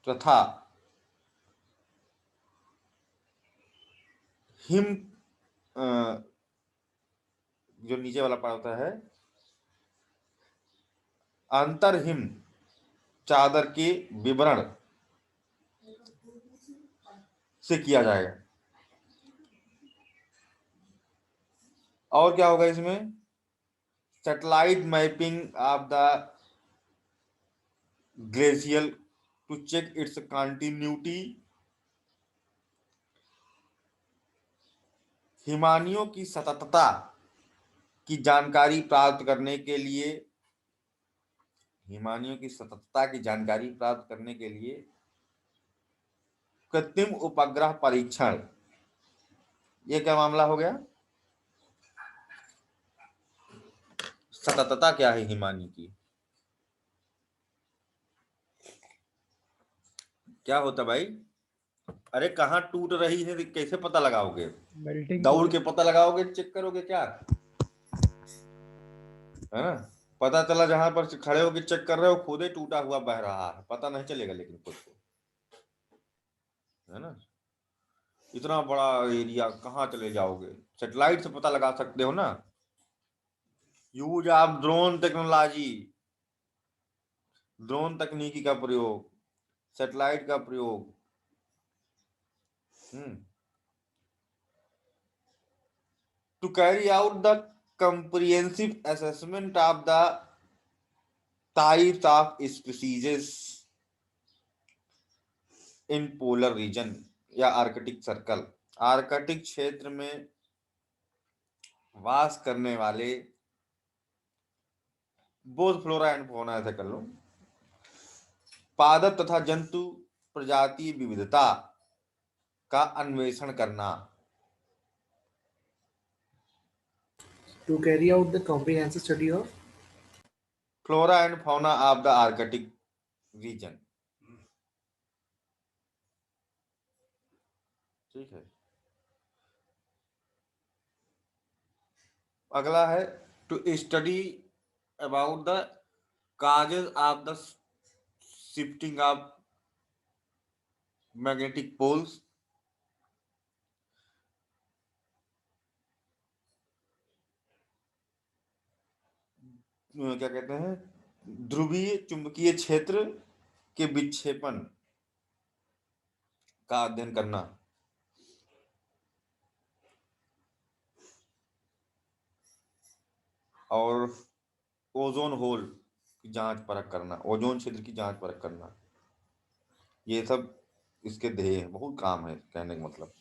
तथा हिम जो नीचे वाला पार्ट होता है, अंतरहिम चादर के विवरण से किया जाएगा। और क्या होगा इसमें, satellite mapping of the glacier to check its continuity. हिमानियों की सततता की जानकारी प्राप्त करने के लिए कृत्रिम उपग्रह परीक्षण। ये क्या मामला हो गया, सततता क्या है हिमानी की, क्या होता भाई? अरे कहाँ टूट रही है कैसे पता लगाओगे? दौड़ के पता लगाओगे, चेक करोगे क्या, है ना? पता चला जहां पर खड़े होकर चेक कर रहे हो खुद ही टूटा हुआ बह रहा है, पता नहीं चलेगा लेकिन खुद को, है ना? इतना बड़ा एरिया कहाँ चले जाओगे? सैटेलाइट से पता लगा सकते हो ना। Use of drone technology, drone तकनीकी का प्रयोग, सैटेलाइट का प्रयोग। To carry out the comprehensive assessment of the types of species in polar region या आर्कटिक सर्कल। आर्कटिक क्षेत्र में वास करने वाले बोथ फ्लोरा एंड फौना, ऐसा कर लो, पादप तथा जंतु प्रजाति विविधता का अन्वेषण करना। To carry out the comprehensive study of flora and fauna of the Arctic region. ठीक है। अगला है to study about the causes of the shifting of magnetic poles, क्या कहते हैं, ध्रुवीय चुंबकीय क्षेत्र के विक्षेपण का अध्ययन करना, और ओजोन होल की जांच परख करना, ओजोन क्षेत्र की जांच परख करना, ये सब इसके ध्येय हैं। बहुत काम है कहने का मतलब।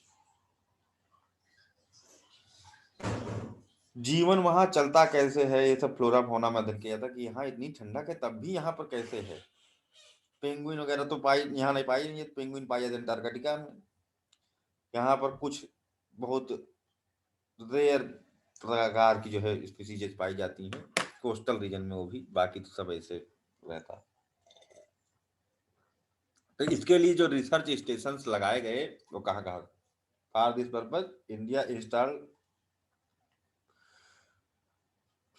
जीवन वहां चलता कैसे है, ये सब फ्लोरा फौना में अध्ययन किया था कि यहाँ इतनी ठंडक है तब भी यहाँ पर कैसे है। पेंगुइन वगैरह तो पाई यहाँ नहीं पाई नहीं है, पेंगुइन पाई जाते अंटार्कटिका में। यहाँ पर कुछ बहुत रेयर प्रकार की जो है स्पीसीज पाई जाती हैं कोस्टल रीजन में, वो भी, बाकी तो सब ऐसे रहता। तो इसके लिए जो रिसर्च स्टेशन लगाए गए वो कहाँ कहाँ, for this purpose India install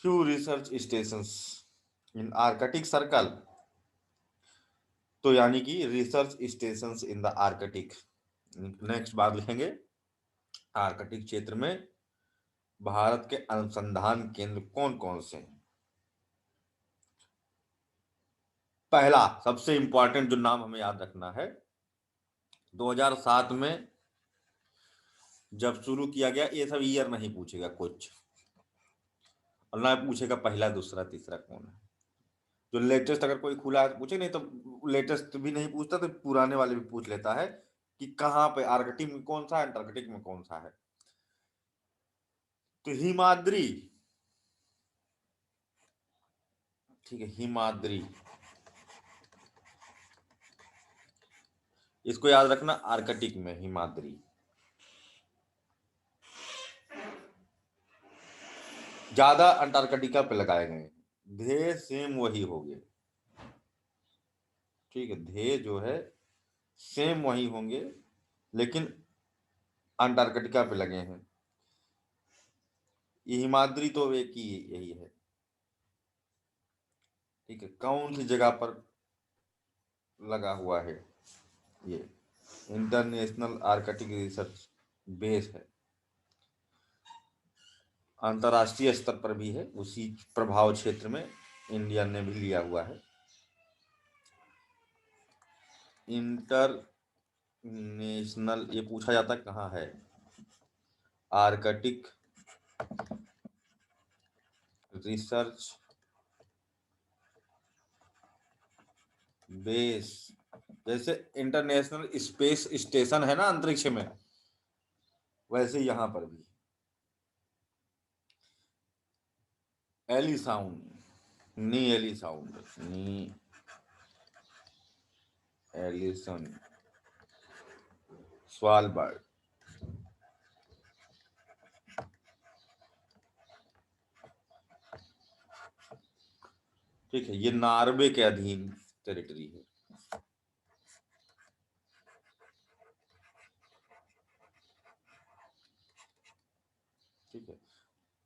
few research stations in Arctic circle. तो यानी कि research stations in the Arctic. Next बात लिखेंगे, आर्कटिक क्षेत्र में भारत के अनुसंधान केंद्र कौन कौन से हैं। पहला सबसे इंपॉर्टेंट जो नाम हमें याद रखना है, 2007 में जब शुरू किया गया, ये सब ईयर नहीं पूछेगा कुछ, और ना पूछेगा पहला दूसरा तीसरा कौन है। जो लेटेस्ट अगर कोई खुला है तो पूछे, नहीं तो लेटेस्ट भी नहीं पूछता तो पुराने वाले भी पूछ लेता है कि कहाँ पे आर्कटिक में कौन सा है, अंटार्कटिक में कौन सा है। तो हिमाद्री, ठीक है, हिमाद्री, इसको याद रखना, आर्कटिक में हिमाद्री। ज्यादा अंटार्कटिका पे लगाए गए, ध्येय सेम वही हो गए, ठीक है, ध्येय जो है सेम वही होंगे, लेकिन अंटार्कटिका पे लगे हैं। ये हिमाद्री तो एक ही यही है, ठीक है। कौन सी जगह पर लगा हुआ है, ये इंटरनेशनल आर्कटिक रिसर्च बेस है, अंतरराष्ट्रीय स्तर पर भी है, उसी प्रभाव क्षेत्र में इंडिया ने भी लिया हुआ है। इंटरनेशनल, ये पूछा जाता है कहाँ है, आर्कटिक रिसर्च बेस। जैसे इंटरनेशनल स्पेस स्टेशन है ना अंतरिक्ष में, वैसे यहाँ पर भी एली साउंड, नी एली साउंड, नी एलिसन, स्वालबर्ड, ठीक है, ये नॉर्वे के अधीन टेरिटरी है। ठीक है,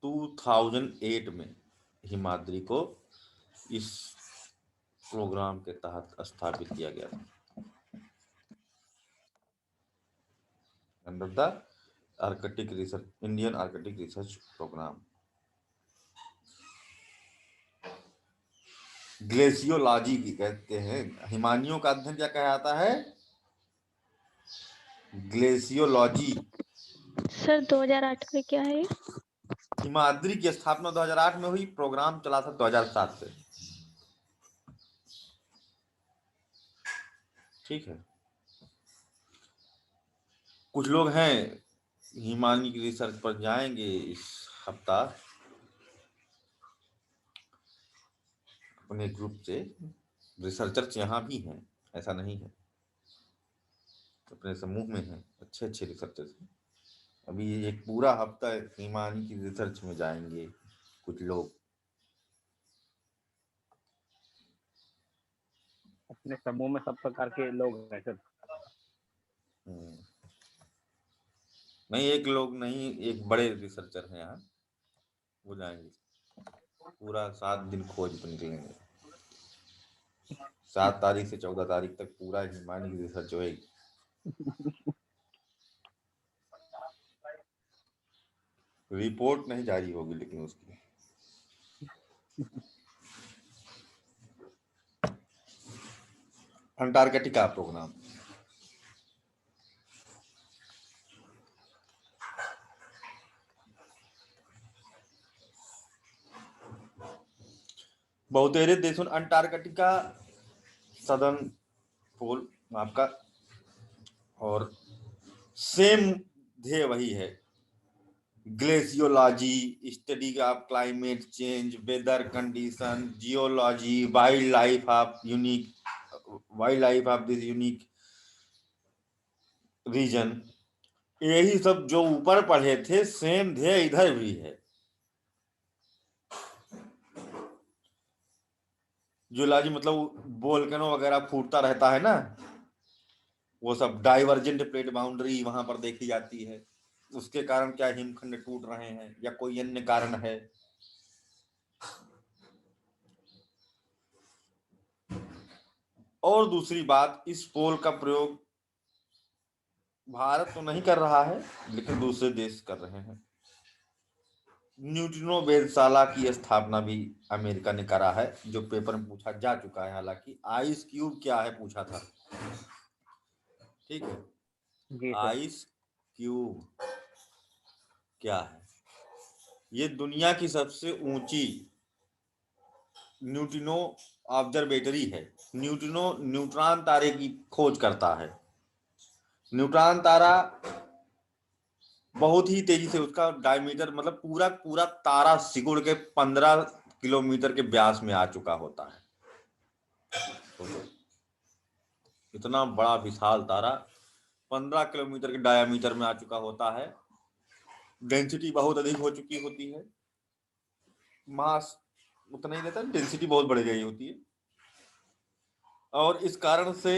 2008 में हिमाद्री को इस प्रोग्राम के तहत स्थापित किया गया था, under the Arctic research, Indian Arctic research programme. Glaciology की कहते हैं, हिमानियों का अध्ययन क्या कहलाता है, ग्लेशियोलॉजी। सर 2008 में क्या है? हिमाद्री की स्थापना 2008 में हुई, प्रोग्राम चला था 2007 से, ठीक है। कुछ लोग हैं हिमानी की रिसर्च पर जाएंगे इस हफ्ता अपने ग्रुप से, रिसर्चर्स यहाँ भी हैं, ऐसा नहीं है, अपने समूह में हैं, अच्छे अच्छे रिसर्चर्स हैं। अभी एक पूरा हफ्ता हिमानी की रिसर्च में जाएंगे कुछ लोग। अपने समूह में सब प्रकार के लोग हैं सर। नहीं, एक लोग नहीं, एक बड़े रिसर्चर हैं यहाँ, वो जाएंगे, पूरा 7 दिन खोज पर निकलेंगे, 7 तारीख से 14 तारीख तक पूरा हिमानी की रिसर्च होगी। रिपोर्ट नहीं जारी होगी लेकिन उसकी। अंटार्कटिका प्रोग्राम, बहुतेरे देशों अंटार्कटिका सदर्न पोल आपका, और सेम ध्येय वही है, glaciology, study of climate change, weather condition, geology, wildlife of this unique region, यही सब जो ऊपर पढ़े थे सेम ध्येय इधर भी है। जियोलॉजी मतलब वोल्केनो वगैरह फूटता रहता है ना, वो सब डाइवर्जेंट प्लेट बाउंड्री वहां पर देखी जाती है, उसके कारण क्या हिमखंड टूट रहे हैं या कोई अन्य कारण है। और दूसरी बात, इस पोल का प्रयोग भारत तो नहीं कर रहा है लेकिन दूसरे देश कर रहे हैं। न्यूट्रिनो वेधशाला की स्थापना भी अमेरिका ने करा है, जो पेपर में पूछा जा चुका है, हालांकि आइस क्यूब क्या है पूछा था, ठीक है। जी सर। आइस क्यूब क्या है? ये दुनिया की सबसे ऊंची न्यूट्रिनो ऑब्जर्वेटरी है। न्यूट्रिनो न्यूट्रॉन तारे की खोज करता है। न्यूट्रॉन तारा बहुत ही तेजी से, उसका डायमीटर मतलब पूरा पूरा तारा सिकुड़ के 15 किलोमीटर के व्यास में आ चुका होता है। तो इतना बड़ा विशाल तारा 15 किलोमीटर के डायमीटर में आ चुका होता है। डेंसिटी बहुत अधिक हो चुकी होती है, मास उतना ही रहता है, डेंसिटी बहुत बढ़ गई होती है, और इस कारण से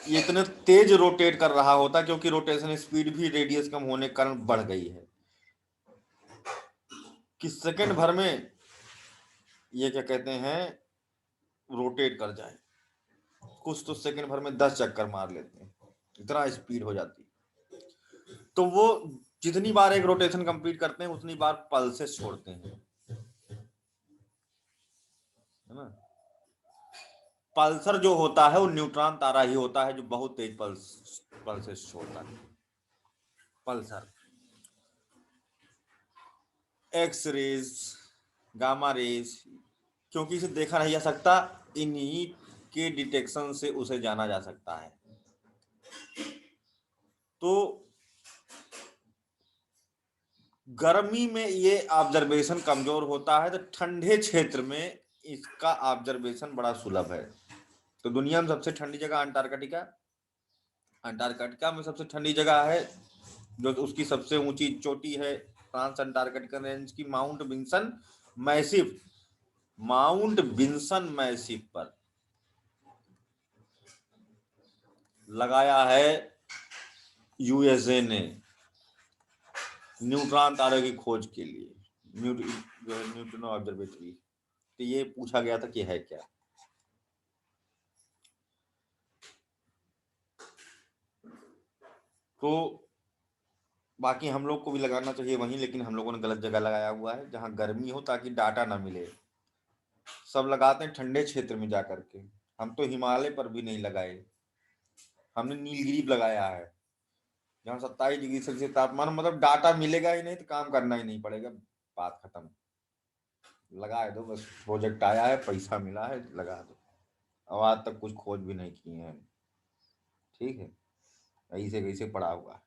ये इतने तेज रोटेट कर रहा होता है, क्योंकि रोटेशन स्पीड भी रेडियस कम होने के कारण बढ़ गई है, कि सेकंड भर में ये क्या कहते हैं रोटेट कर जाए। कुछ तो सेकंड भर में 10 चक्कर मार लेते हैं, इतना स्पीड हो जाती है। तो वो जितनी बार एक रोटेशन कंप्लीट करते हैं उतनी बार पल्सेस छोड़ते हैं, है ना। पल्सर जो होता है वो न्यूट्रॉन तारा ही होता है जो बहुत तेज पल्सेस छोड़ता है। Pulsar, X rays, gamma rays, क्योंकि इसे देखा नहीं जा सकता, इन्हीं के डिटेक्शन से उसे जाना जा सकता है। तो गर्मी में ये ऑब्जर्वेशन कमजोर होता है, तो ठंडे क्षेत्र में इसका ऑब्जर्वेशन बड़ा सुलभ है। तो दुनिया में सबसे ठंडी जगह अंटार्कटिका, अंटार्कटिका में सबसे ठंडी जगह है, जो उसकी सबसे ऊंची चोटी है ट्रांस अंटार्कटिकन रेंज की, Mount Vinson Massif, Mount Vinson Massif पर लगाया है यूएसए ने न्यूट्रॉन तारे की खोज के लिए, न्यूट्रिनो ऑब्जर्वेटरी। तो ये पूछा गया था कि है क्या। तो बाकी हम लोग को भी लगाना चाहिए वहीं, लेकिन हम लोगों ने गलत जगह लगाया हुआ है जहां गर्मी हो, ताकि डाटा ना मिले। सब लगाते हैं ठंडे क्षेत्र में जाकर के, हम तो हिमालय पर भी नहीं लगाए, हमने नीलगिरी लगाया है जहाँ 27 डिग्री सेल्सियस तापमान, मतलब डाटा मिलेगा ही नहीं तो काम करना ही नहीं पड़ेगा, बात खत्म। लगा दो बस, प्रोजेक्ट आया है, पैसा मिला है, लगा दो। अब आज तक कुछ खोज भी नहीं किए हैं, ठीक है, ऐसे कैसे पड़ा हुआ है।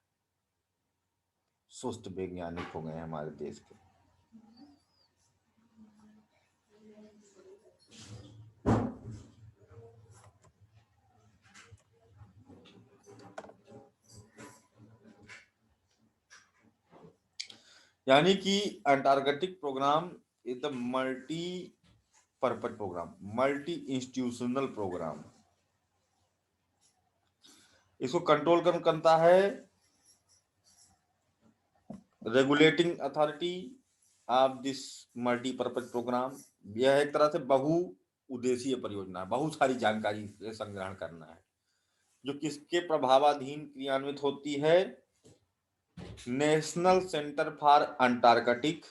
सुस्त वैज्ञानिक हो गए हैं हमारे देश के। यानी कि Antarctic programme is the multi purpose programme, multi institutional programme. इसको कंट्रोल कौन करता है? Regulating authority of this multipurpose programme. यह एक तरह से बहु उद्देशीय परियोजना है, बहुत सारी जानकारी से संग्रहण करना है। जो किसके प्रभावाधीन क्रियान्वित होती है? National centre for Antarctic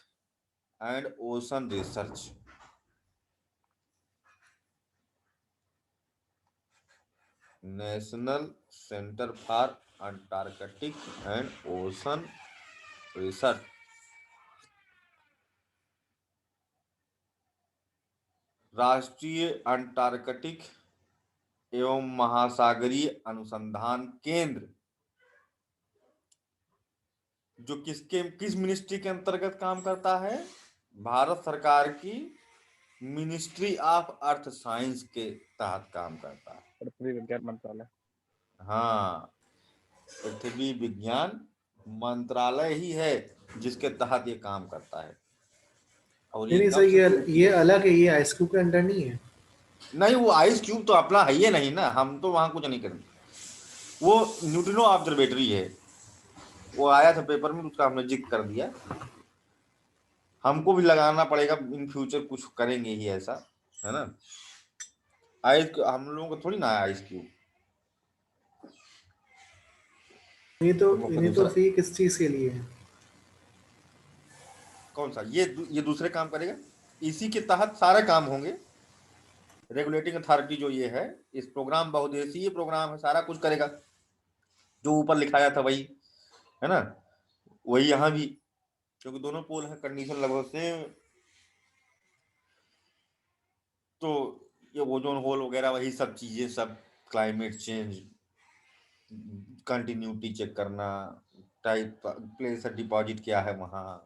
and ocean research. National centre for Antarctic and ocean research. राष्ट्रीय अंटार्कटिक एवं महासागरीय अनुसंधान केंद्र जो किस मिनिस्ट्री के अंतर्गत काम करता है? भारत सरकार की मिनिस्ट्री ऑफ अर्थ साइंस के तहत काम करता है। पृथ्वी विज्ञान मंत्रालय। हाँ, पृथ्वी विज्ञान मंत्रालय ही है जिसके तहत ये काम करता है। और नहीं सर, ये अलग है, ये आइस क्यूब के अंडर नहीं है। नहीं, वो आइस क्यूब तो अपना है ही नहीं ना, हम तो वहां कुछ नहीं करेंगे। वो न्यूट्रिनो ऑब्जर्वेटरी है, वो आया था पेपर में, उसका हमने जिक्र कर दिया। हमको भी लगाना पड़ेगा इन फ्यूचर, कुछ करेंगे ही ऐसा, है ना। आइस हम लोगों को थोड़ी ना है आइस क्यूब। इन्हें तो फी किस चीज के लिए है? कौन सा? ये दूसरे काम करेगा, इसी के तहत सारे काम होंगे। रेगुलेटिंग अथॉरिटी जो ये है, इस प्रोग्राम बहुउद्देशीय प्रोग्राम है, सारा कुछ करेगा। जो ऊपर लिखाया था वही है ना, वही यहाँ भी, क्योंकि दोनों पोल है, कंडीशन लगभग सेम। तो ये ओजोन होल वगैरह वही सब चीजें, सब क्लाइमेट चेंज, कंटिन्यूटी चेक करना, टाइप प्लेस डिपॉजिट क्या है वहाँ,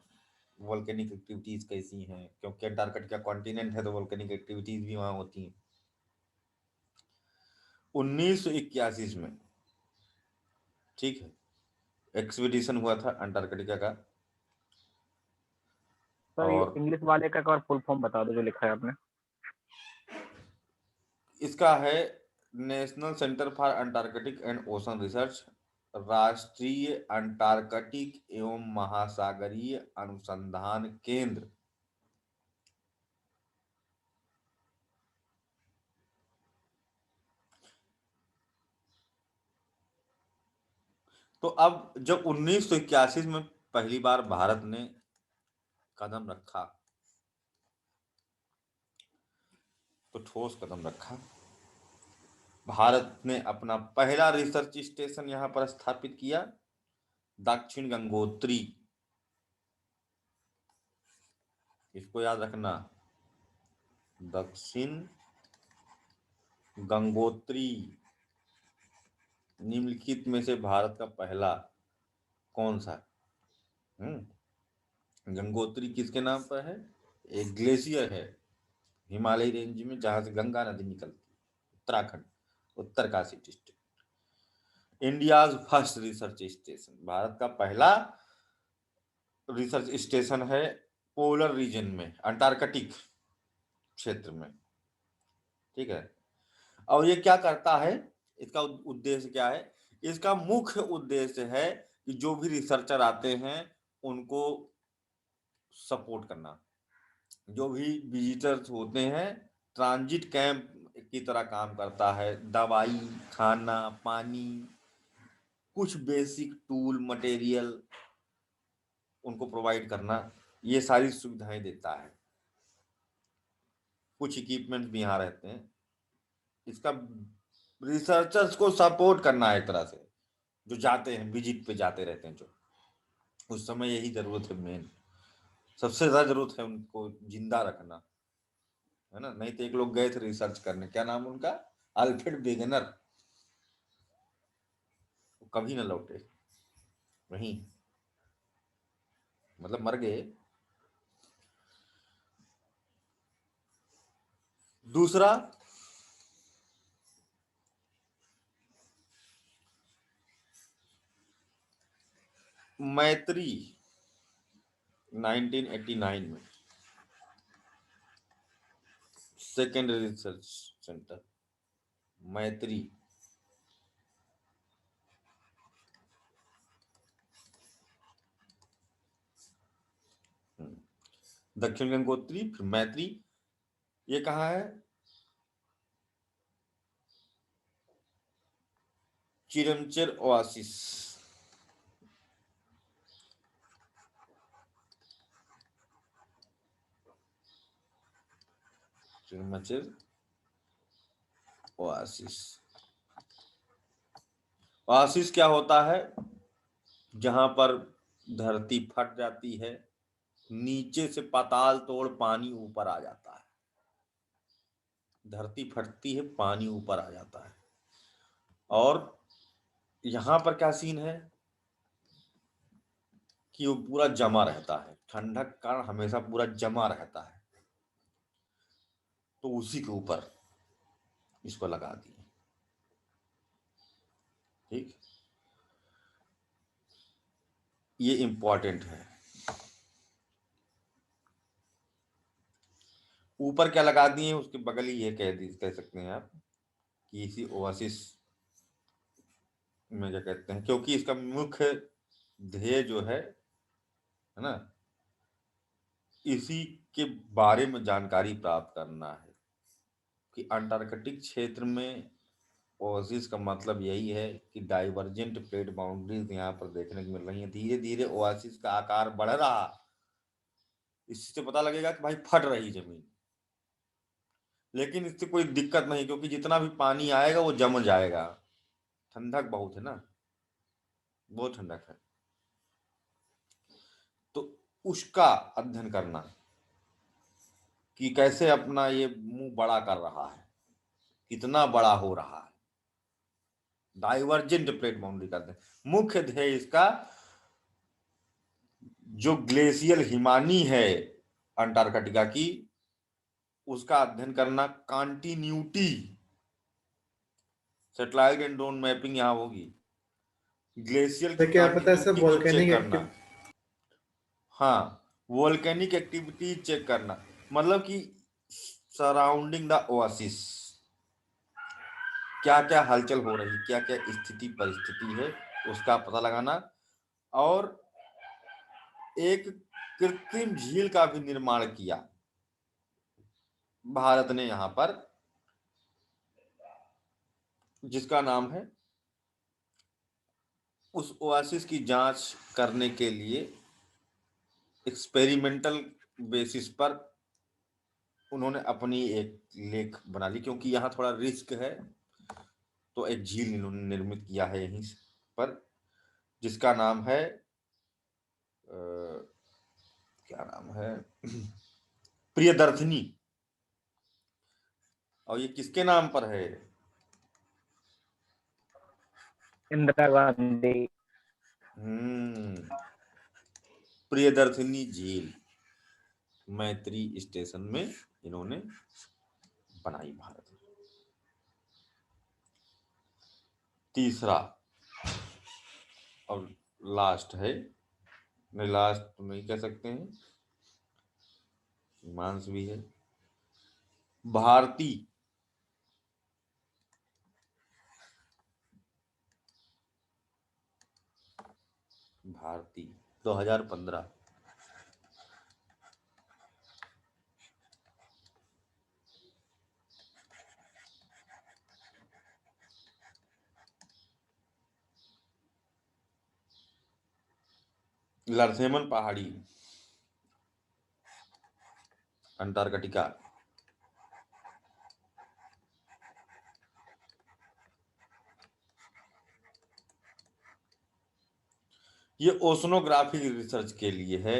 वोल्केनिक एक्टिविटीज कैसी हैं, क्योंकि अंटार्कटिका कॉन्टिनेंट है तो वोल्केनिक एक्टिविटीज भी वहाँ होती हैं। 1981 में, ठीक है, एक्सपीडिशन हुआ था अंटार्कटिका का। सर और इंग्लिश वाले का एक और फुल फॉर्म बता दो जो लिखा है आपने। इसका है national centre for Antarctic and ocean research, राष्ट्रीय अंटार्कटिक एवं महासागरीय अनुसंधान केंद्र। तो अब जब 1981 में पहली बार भारत ने कदम रखा, तो ठोस कदम रखा। भारत ने अपना पहला रिसर्च स्टेशन यहां पर स्थापित किया, दक्षिण गंगोत्री। इसको याद रखना, दक्षिण गंगोत्री। निम्नलिखित में से भारत का पहला कौन सा? गंगोत्री किसके नाम पर है? एक ग्लेशियर है हिमालय रेंज में, जहां से गंगा नदी निकलती है, Uttarakhand, Uttarkashi district. India's first research station, Bharat का पहला रिसर्च स्टेशन है पोलर रीजन में, अंटार्कटिक क्षेत्र में, ठीक है। और ये क्या करता है, इसका उद्देश्य क्या है? इसका मुख्य उद्देश्य है कि जो भी रिसर्चर आते हैं उनको सपोर्ट करना। जो भी विजिटर्स होते हैं, ट्रांजिट कैंप की तरह काम करता है। दवाई, खाना, पानी, कुछ बेसिक टूल मटेरियल उनको प्रोवाइड करना, ये सारी सुविधाएं देता है। कुछ इक्विपमेंट भी यहाँ रहते हैं। इसका रिसर्चर्स को सपोर्ट करना है एक तरह से, जो जाते हैं, विजिट पे जाते रहते हैं, जो उस समय यही जरूरत है। मेन सबसे ज्यादा जरूरत है उनको जिंदा रखना, है ना। नहीं तो एक लोग गए थे रिसर्च करने, क्या नाम उनका, अल्फ्रेड वेगनर, कभी ना लौटे, वहीं मतलब मर गए। दूसरा, मैत्री 1989 में सेकेंड रिसर्च सेंटर मैत्री। दक्षिण गंगोत्री, फिर मैत्री। ये कहाँ है? चिरमचेर ओआसिस। चिरमचेर ओआसिस। ओआसिस क्या होता है? जहां पर धरती फट जाती है, नीचे से पाताल तोड़ पानी ऊपर आ जाता है। धरती फटती है, पानी ऊपर आ जाता है। और यहां पर क्या सीन है कि वो पूरा जमा रहता है, ठंडक का कारण हमेशा पूरा जमा रहता है, तो उसी के ऊपर इसको लगा दिए। ठीक, ये इंपॉर्टेंट है। ऊपर क्या लगा दिए, उसके बगल ही ये कह सकते हैं आप कि इसी ओआसिस में क्या कहते हैं, क्योंकि इसका मुख्य ध्येय जो है ना, इसी के बारे में जानकारी प्राप्त करना है कि अंटार्कटिक क्षेत्र में ओआसिस का मतलब यही है कि डाइवर्जेंट प्लेट बाउंड्रीज यहाँ पर देखने को मिल रही है। धीरे धीरे ओआसिस का आकार बढ़ रहा, इससे पता लगेगा कि भाई फट रही जमीन। लेकिन इससे कोई दिक्कत नहीं, क्योंकि जितना भी पानी आएगा वो जम जाएगा। ठंडक बहुत है ना, बहुत ठंडक है। तो उसका अध्ययन करना कि कैसे अपना ये मुंह बड़ा कर रहा है, कितना बड़ा हो रहा है। डाइवर्जेंट प्लेट बाउंड्री करते हैं। मुख्य ध्येय इसका जो ग्लेशियल हिमानी है अंटार्कटिका की, उसका अध्ययन करना। Continuity satellite and drone mapping यहाँ होगी। ग्लेशियर तो की क्या पता है सब कॉन्टिन्यूटी को चेक वोल्केनिक करना। एक्टिव। हाँ, वोल्केनिक एक्टिविटी चेक करना, मतलब कि सराउंडिंग द ओआसिस क्या क्या हलचल हो रही, क्या क्या स्थिति परिस्थिति है, उसका पता लगाना। और एक कृत्रिम झील का भी निर्माण किया भारत ने यहां पर, जिसका नाम है, उस ओआसिस की जांच करने के लिए एक्सपेरिमेंटल बेसिस पर उन्होंने अपनी एक लेख बना ली, क्योंकि यहाँ थोड़ा रिस्क है। तो एक झील इन्होंने निर्मित किया है यहीं पर, जिसका नाम है क्या नाम है प्रियदर्शनी। और ये किसके नाम पर है? इंदिरा गांधी। प्रियदर्शनी झील मैत्री स्टेशन में इन्होंने बनाई भारत में। तीसरा और लास्ट है, नहीं लास्ट तो नहीं कह सकते हैं, मांस भी है। भारती भारती 2015। लरसेमन पहाड़ी अंटार्कटिका। ये ओशनोग्राफिक रिसर्च के लिए है,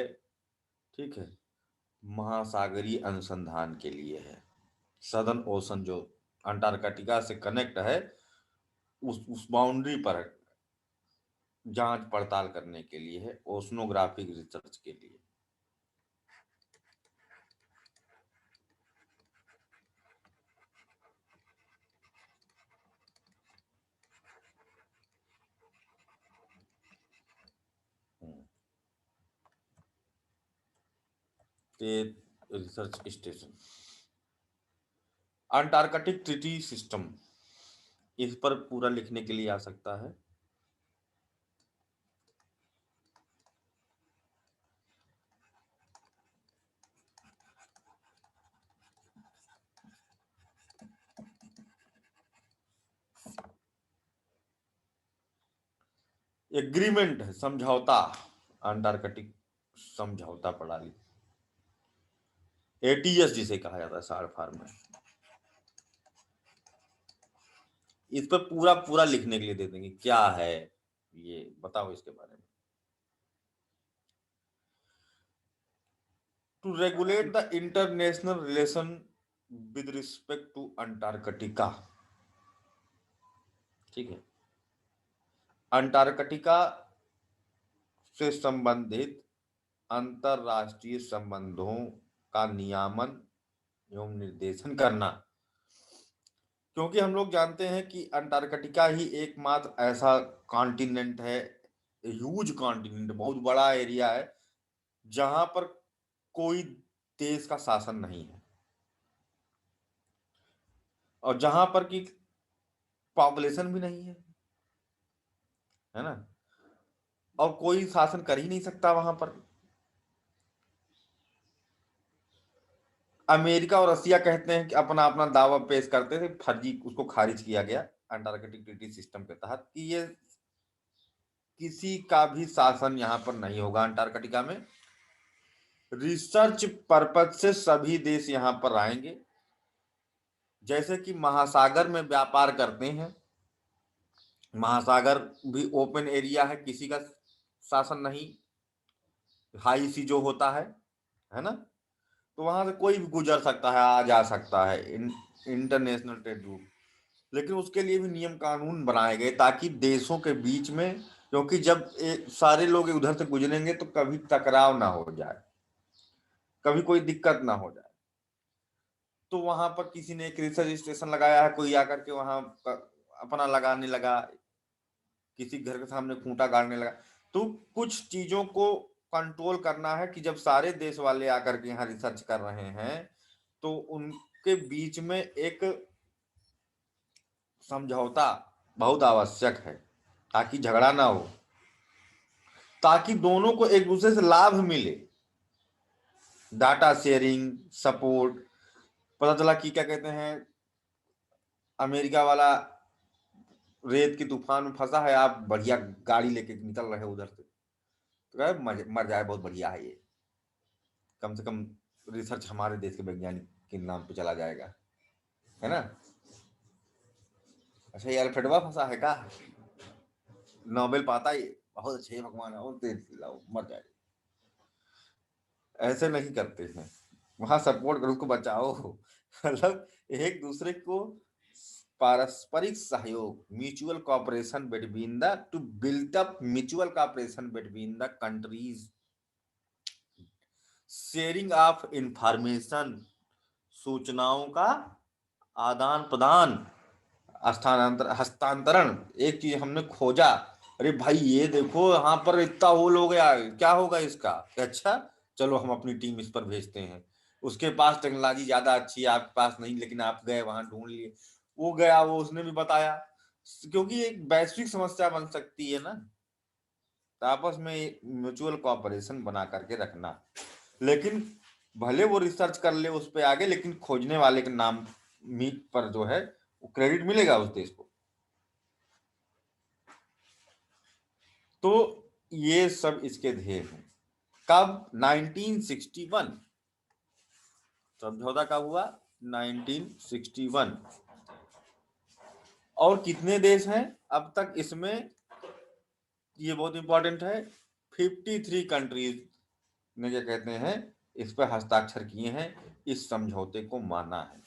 ठीक है, महासागरीय अनुसंधान के लिए है। सदर्न ओशन जो अंटार्कटिका से कनेक्ट है, उस बाउंड्री पर जांच पड़ताल करने के लिए है, ओशनोग्राफिक रिसर्च के लिए। Research station. Antarctic treaty system, इस पर पूरा लिखने के लिए आ सकता है। एग्रीमेंट है, समझौता, अंटार्कटिक समझौता प्रणाली, ATS जिसे कहा जाता है शॉर्ट फॉर्म में। इस पर पूरा पूरा लिखने के लिए दे देंगे क्या है ये, बताओ इसके बारे में। To regulate the international relation with respect to Antarctica. ठीक है, अंटार्कटिका से संबंधित अंतरराष्ट्रीय संबंधों का नियामन एवं निर्देशन करना, क्योंकि हम लोग जानते हैं कि अंटार्कटिका ही एकमात्र ऐसा कॉन्टिनेंट है, ह्यूज कॉन्टिनेंट, बहुत बड़ा एरिया है, जहां पर कोई देश का शासन नहीं है और जहां पर की पॉपुलेशन भी नहीं है ना, और कोई शासन कर ही नहीं सकता वहां पर। अमेरिका और रसिया कहते हैं कि अपना अपना दावा पेश करते थे, फर्जी उसको खारिज किया गया अंटार्कटिक ट्रीटी सिस्टम के तहत कि ये किसी का भी शासन यहां पर नहीं होगा अंटार्कटिका में। रिसर्च पर्पज से सभी देश यहां पर आएंगे, जैसे कि महासागर में व्यापार करते हैं, महासागर भी ओपन एरिया है, किसी का शासन नहीं, हाई सी जो होता है ना, तो वहां से कोई भी गुजर सकता है, आ जा सकता है, इंटरनेशनल ट्रेड रूट। लेकिन उसके लिए भी नियम कानून बनाए गए ताकि देशों के बीच में, क्योंकि जब सारे लोग उधर से गुजरेंगे तो कभी टकराव ना हो जाए, कभी कोई दिक्कत ना हो जाए। तो वहां पर किसी ने एक रिसर्च स्टेशन लगाया है, कोई आकर के वहां अपना लगाने लगा, किसी घर के सामने खूंटा गाड़ने लगा। तो कुछ चीजों को कंट्रोल करना है कि जब सारे देश वाले आकर के यहाँ रिसर्च कर रहे हैं तो उनके बीच में एक समझौता बहुत आवश्यक है, ताकि झगड़ा ना हो, ताकि दोनों को एक दूसरे से लाभ मिले, डाटा शेयरिंग, सपोर्ट। पता चला कि क्या कहते हैं, अमेरिका वाला रेत के तूफान में फंसा है, आप बढ़िया गाड़ी लेके निकल रहे हो उधर से, तो मर जाए, बहुत बढ़िया है ये, कम से कम रिसर्च हमारे देश के वैज्ञानिक के नाम पे चला जाएगा, है ना। अच्छा, ये अल्फ्रेडवा फंसा है का, नोबेल पाता ये, बहुत अच्छे भगवान है, और तेज लाओ मर जाए। ऐसे नहीं करते हैं, वहां सपोर्ट करो, उसको बचाओ। मतलब एक दूसरे को पारस्परिक सहयोग, mutual cooperation between the, to build up mutual cooperation between the countries, sharing of information, सूचनाओं का आदान प्रदान, हस्तांतरण। एक चीज हमने खोजा, अरे भाई ये देखो यहाँ पर इतना होल हो गया, क्या होगा इसका, अच्छा चलो हम अपनी टीम इस पर भेजते हैं, उसके पास टेक्नोलॉजी ज्यादा अच्छी है, आपके पास नहीं, लेकिन आप गए वहां ढूंढ लिए, वो गया, वो उसने भी बताया, क्योंकि एक वैश्विक समस्या बन सकती है ना, तो आपस में म्यूचुअल कॉपरेशन बना करके रखना। लेकिन भले वो रिसर्च कर ले उस पे आगे, लेकिन खोजने वाले के नाम मीट पर जो है वो क्रेडिट मिलेगा उस देश को। तो ये सब इसके ध्येय हैं। कब? 1961 समझौता कब हुआ? 1961। और कितने देश हैं अब तक इसमें, ये बहुत इंपॉर्टेंट है, 53 कंट्रीज ने क्या कहते हैं इस पर हस्ताक्षर किए हैं, इस समझौते को माना है।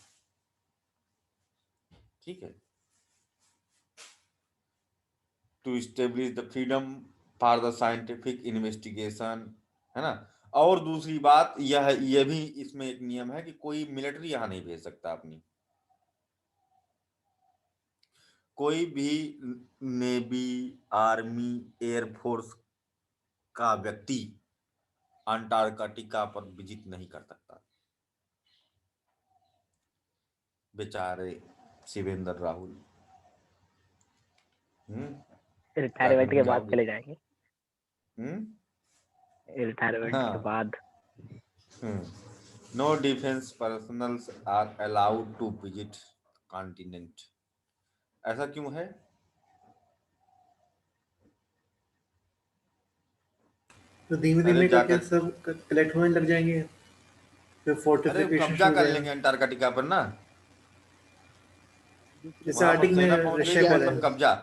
ठीक है, to establish the freedom for the scientific investigation, है ना। और दूसरी बात यह भी इसमें एक नियम है कि कोई मिलिट्री यहां नहीं भेज सकता अपनी, कोई भी नेवी, आर्मी, एयरफोर्स का व्यक्ति अंटार्कटिका पर विजिट नहीं कर सकता। बेचारे शिवेंद्र राहुल, क्या रिटायरमेंट के बाद जाओगे? चले जाएंगे, रिटायरमेंट के हाँ, बाद। No defence personnels are allowed to visit continent. ऐसा क्यों है? तो धीमे अरे धीमे करके जाकर सब कलेक्ट होने लग जाएंगे, फिर अरे फोर्टिफिकेशन कब्जा हो कर जाएगा। लेंगे अंटार्कटिका पर ना, दूसरे जैसे वहां पर आर्टिक में सेना पहुंच गई रशिया तो कर रहा मतलब है। कब्जा।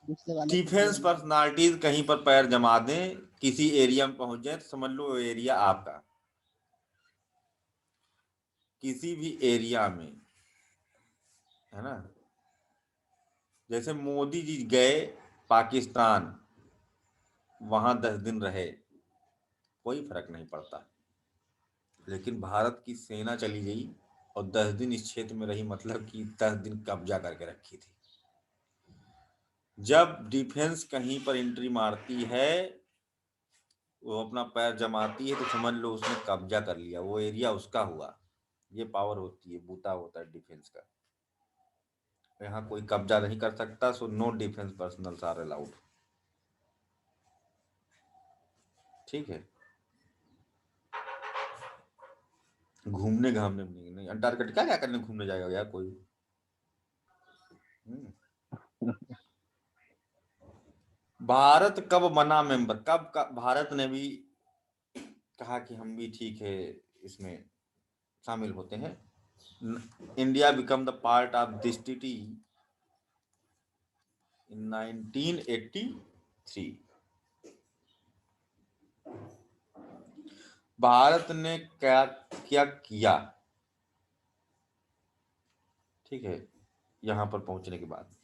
दूसरे वाले डिफेंस पर्सनालिटीज कहीं पर पैर जमा दें, किसी एरिया में पहुंच जाए तो समझ लो वो एरिया आपका। किसी भी एरिया में, है ना, जैसे मोदी जी गए पाकिस्तान, वहां 10 दिन रहे, कोई फर्क नहीं पड़ता। लेकिन भारत की सेना चली गई और 10 दिन इस क्षेत्र में रही, मतलब कि 10 दिन कब्जा करके रखी थी। जब डिफेंस कहीं पर एंट्री मारती है, वो अपना पैर जमाती है, तो समझ लो उसने कब्जा कर लिया, वो एरिया उसका हुआ। ये पावर होती है, बूता होता है डिफेंस का। यहाँ कोई कब्जा नहीं कर सकता, so no defence personnels are allowed. ठीक है, घूमने घामने में नहीं। अंटार्कटिका क्या करने घूमने जाएगा यार कोई। भारत कब बना मेंबर, कब भारत ने भी कहा कि हम भी ठीक है इसमें शामिल होते हैं। India become the part of this treaty in 1983। भारत ने क्या क्या किया, ठीक है, यहां पर पहुंचने के बाद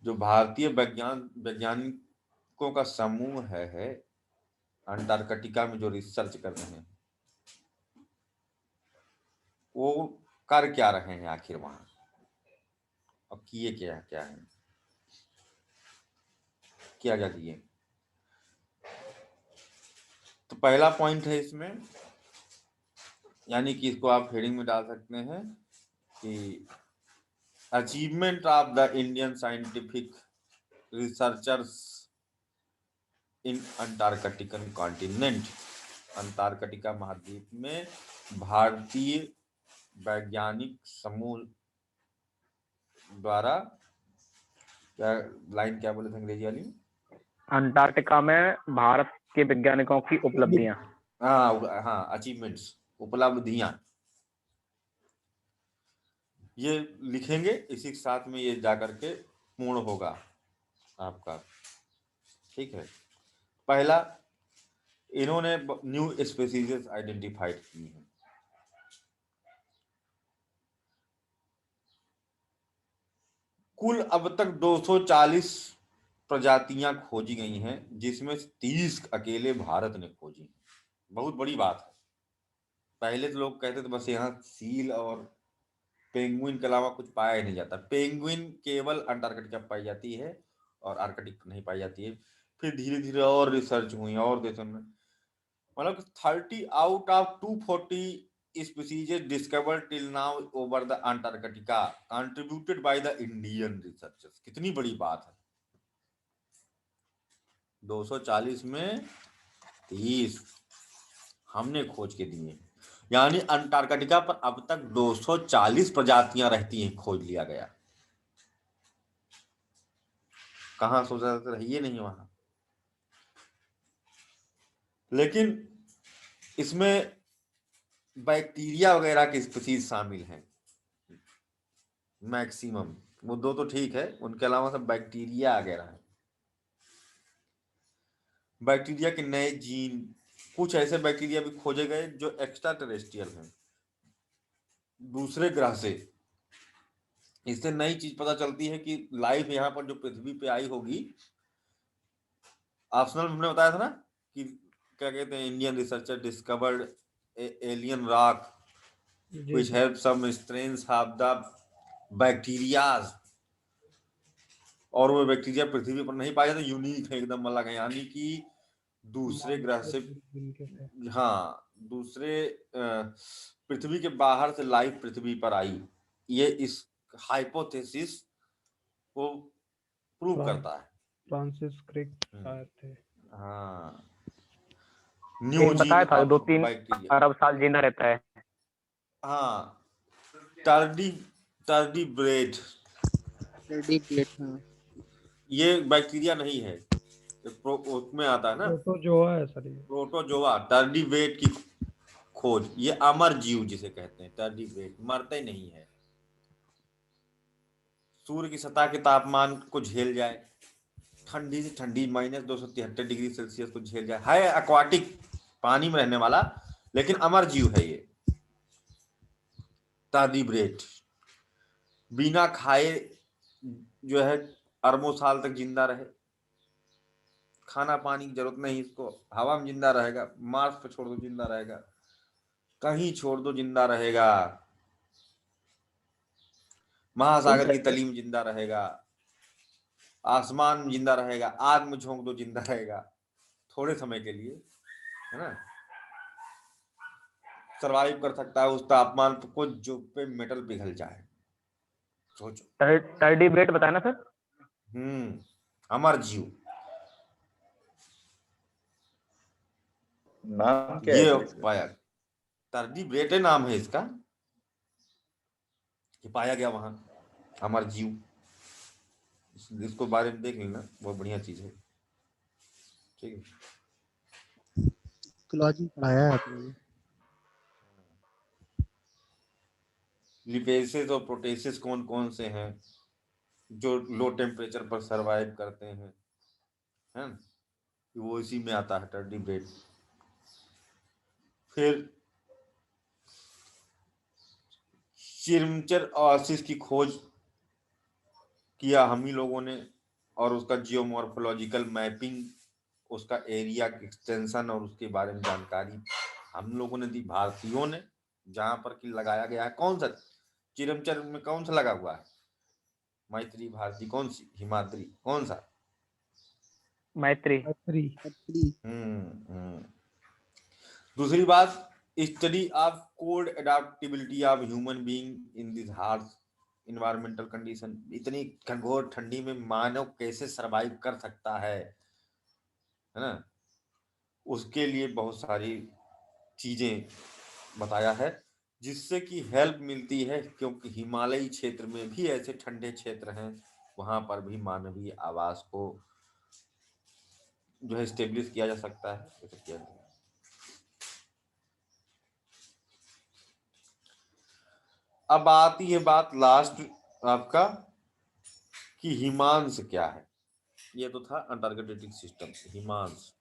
जो भारतीय वैज्ञानिकों का समूह है अंटार्कटिका में जो रिसर्च कर रहे हैं, वो कर क्या रहे हैं आखिर वहां, और किए क्या क्या है, क्या क्या किए। तो पहला पॉइंट है इसमें, यानी कि इसको आप हेडिंग में डाल सकते हैं कि achievement of the Indian scientific researchers in Antarctican continent. Antarctica महाद्वीप में भारतीय वैज्ञानिक समूह द्वारा, क्या लाइन क्या बोले थे अंग्रेजी वाली, अंटार्कटिका में भारत के वैज्ञानिकों की उपलब्धियां। हाँ हाँ, अचीवमेंट्स, उपलब्धियां, ये लिखेंगे, इसी के साथ में ये जाकर के पूर्ण होगा आपका। ठीक है, पहला, इन्होंने न्यू स्पीसीज आइडेंटिफाइड की हैं। कुल अब तक 240 प्रजातियां खोजी गई हैं, जिसमें 30 अकेले भारत ने खोजी। बहुत बड़ी बात है। पहले तो लोग कहते थे बस यहाँ सील और पेंगुइन के अलावा कुछ पाया ही नहीं जाता। पेंगुइन केवल अंटार्कटिका पाई जाती है और आर्कटिक नहीं पाई जाती है। फिर धीरे धीरे और रिसर्च हुई और देशों में, मतलब 30 out of 240 species discovered till now over the Antarctica contributed by the Indian researchers. कितनी बड़ी बात है, 240 में 30 हमने खोज के दिए। यानी अंटार्कटिका पर अब तक 240 प्रजातियां रहती हैं, खोज लिया गया। कहां सोचा था, रहिए नहीं वहां। लेकिन इसमें बैक्टीरिया वगैरह की स्पीसीज शामिल हैं मैक्सिमम। वो दो तो ठीक है, उनके अलावा सब बैक्टीरिया वगैरह है। बैक्टीरिया के नए जीन, कुछ ऐसे बैक्टीरिया भी खोजे गए जो एक्स्ट्रा टेरेस्ट्रियल हैं, दूसरे ग्रह से। इससे नई चीज पता चलती है कि लाइफ यहाँ पर जो पृथ्वी पे आई होगी, ऑप्शनल हमने बताया था ना कि क्या कहते हैं, Indian researcher discovered alien rock which have some strains of the bacterias, और वो बैक्टीरिया पृथ्वी पर नहीं पाए जाते, यूनिक है एकदम अलग है। यानी कि दूसरे ग्रह से, हाँ, दूसरे पृथ्वी के बाहर से लाइफ पृथ्वी पर आई। ये इस हाइपोथेसिस को प्रूव करता है। फ्रांसिस क्रिक आए थे। हाँ, न्यू एक जीन बताया था ऑफ 2-3 बैक्टीरिया। अरब साल जिंदा रहता है। हाँ, टर्डी ब्रेड, रेडी प्लेट, हाँ। ये बैक्टीरिया नहीं है, उसमें आता है ना, प्रोटोजोआ है सर ये। प्रोटोजोआ, टर्डीवेट की खोज। ये अमर जीव जिसे कहते हैं, टर्डीवेट मरते नहीं है, सूर्य की सतह के तापमान को झेल जाए, ठंडी से ठंडी -273 डिग्री सेल्सियस को झेल जाए, है एक्वाटिक, पानी में रहने वाला, लेकिन अमर जीव है ये टर्डीवेट। बिना खाए जो है अरबों साल तक जिंदा रहे, खाना पानी की जरूरत नहीं इसको, हवा में जिंदा रहेगा, मार्स पे छोड़ दो जिंदा रहेगा, कहीं छोड़ दो जिंदा रहेगा, महासागर की तली में जिंदा रहेगा, आसमान में जिंदा रहेगा, आग में झोंक दो जिंदा रहेगा, थोड़े समय के लिए, है ना, सरवाइव कर सकता है उस तापमान को जो पे मेटल पिघल जाए। सोचो, टर्डीवेट बताया ना सर? अमर जीव। नाम क्या ये है सर? पाया, टर्डीवेट नाम है इसका, कि पाया गया वहां अमर जीव। इसको बारे में देख लेना, बहुत बढ़िया चीज है, ठीक है। इकोलॉजी पढ़ाया है आपने? लिपेसिस और प्रोटेसिस कौन कौन से हैं जो लो टेम्परेचर पर सरवाइव करते हैं, है ना, वो इसी में आता है टर्डीवेट। फिर चिरमचर ओएसिस की खोज किया हम ही लोगों ने, और उसका जियोमॉर्फोलॉजिकल मैपिंग, उसका एरिया एक्सटेंशन और उसके बारे में जानकारी हम लोगों ने दी, भारतीयों ने। जहां पर कि लगाया गया है, कौन सा चिरमचर में कौन सा लगा हुआ है, मैत्री भारती, कौन सी, हिमाद्री, कौन सा, मैत्री। दूसरी बात, study of cold adaptability of human being in this harsh environmental condition. इतनी घनघोर ठंडी में मानव कैसे सरवाइव कर सकता है ना, उसके लिए बहुत सारी चीजें बताया है, जिससे कि हेल्प मिलती है, क्योंकि हिमालयी क्षेत्र में भी ऐसे ठंडे क्षेत्र हैं, वहां पर भी मानवीय आवास को जो है स्टेब्लिश किया जा सकता है, जैसे किया गया। अब आती है बात लास्ट आपका कि हिमांश क्या है। ये तो था अंटार्कटिक सिस्टम, हिमांश।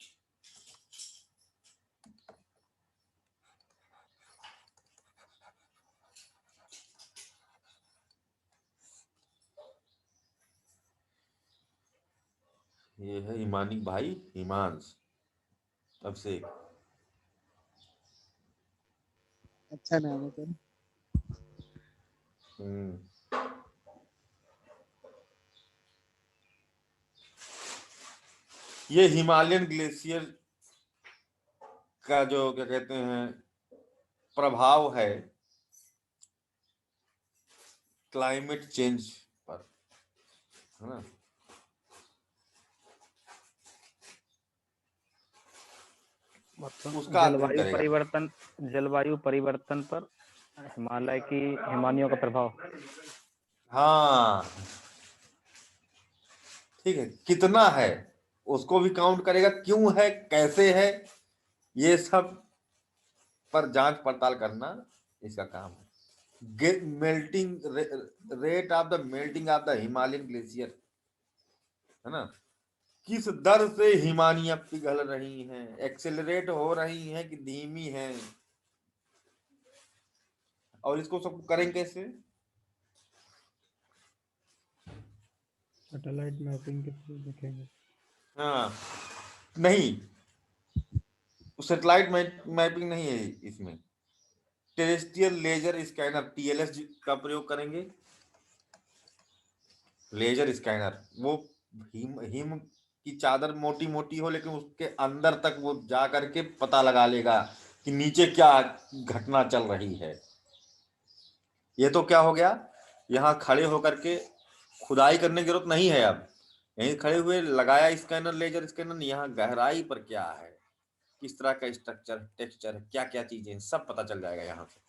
ये है हिमानी भाई हिमांश अभिषेक। अच्छा नाम है सर। ये हिमालयन ग्लेशियर का जो क्या कहते हैं प्रभाव है क्लाइमेट चेंज पर, है ना, उसका अध्ययन करेगा। जलवायु परिवर्तन पर हिमालय की हिमानियों का प्रभाव। हाँ ठीक है, कितना है उसको भी काउंट करेगा, क्यों है, कैसे है, ये सब पर जांच पड़ताल करना इसका काम है। Melting rate of the melting of the Himalayan glacier, है ना, किस दर से हिमानियां पिघल रही हैं, एक्सेलरेट हो रही हैं कि धीमी हैं, और इसको सब करेंगे कैसे? सैटेलाइट मैपिंग के थ्रू देखेंगे। हाँ नहीं, सैटेलाइट मैपिंग नहीं है इसमें, टेरेस्ट्रियल लेजर स्कैनर TLS का प्रयोग करेंगे। लेजर स्कैनर, वो हिम की चादर मोटी मोटी हो, लेकिन उसके अंदर तक वो जा करके पता लगा लेगा कि नीचे क्या घटना चल रही है। ये तो क्या हो गया, यहाँ खड़े होकर के खुदाई करने की जरूरत नहीं है, अब यहीं खड़े हुए लगाया स्कैनर, लेजर स्कैनर, यहाँ गहराई पर क्या है, किस तरह का स्ट्रक्चर, टेक्सचर, क्या क्या चीजें, सब पता चल जाएगा यहाँ से,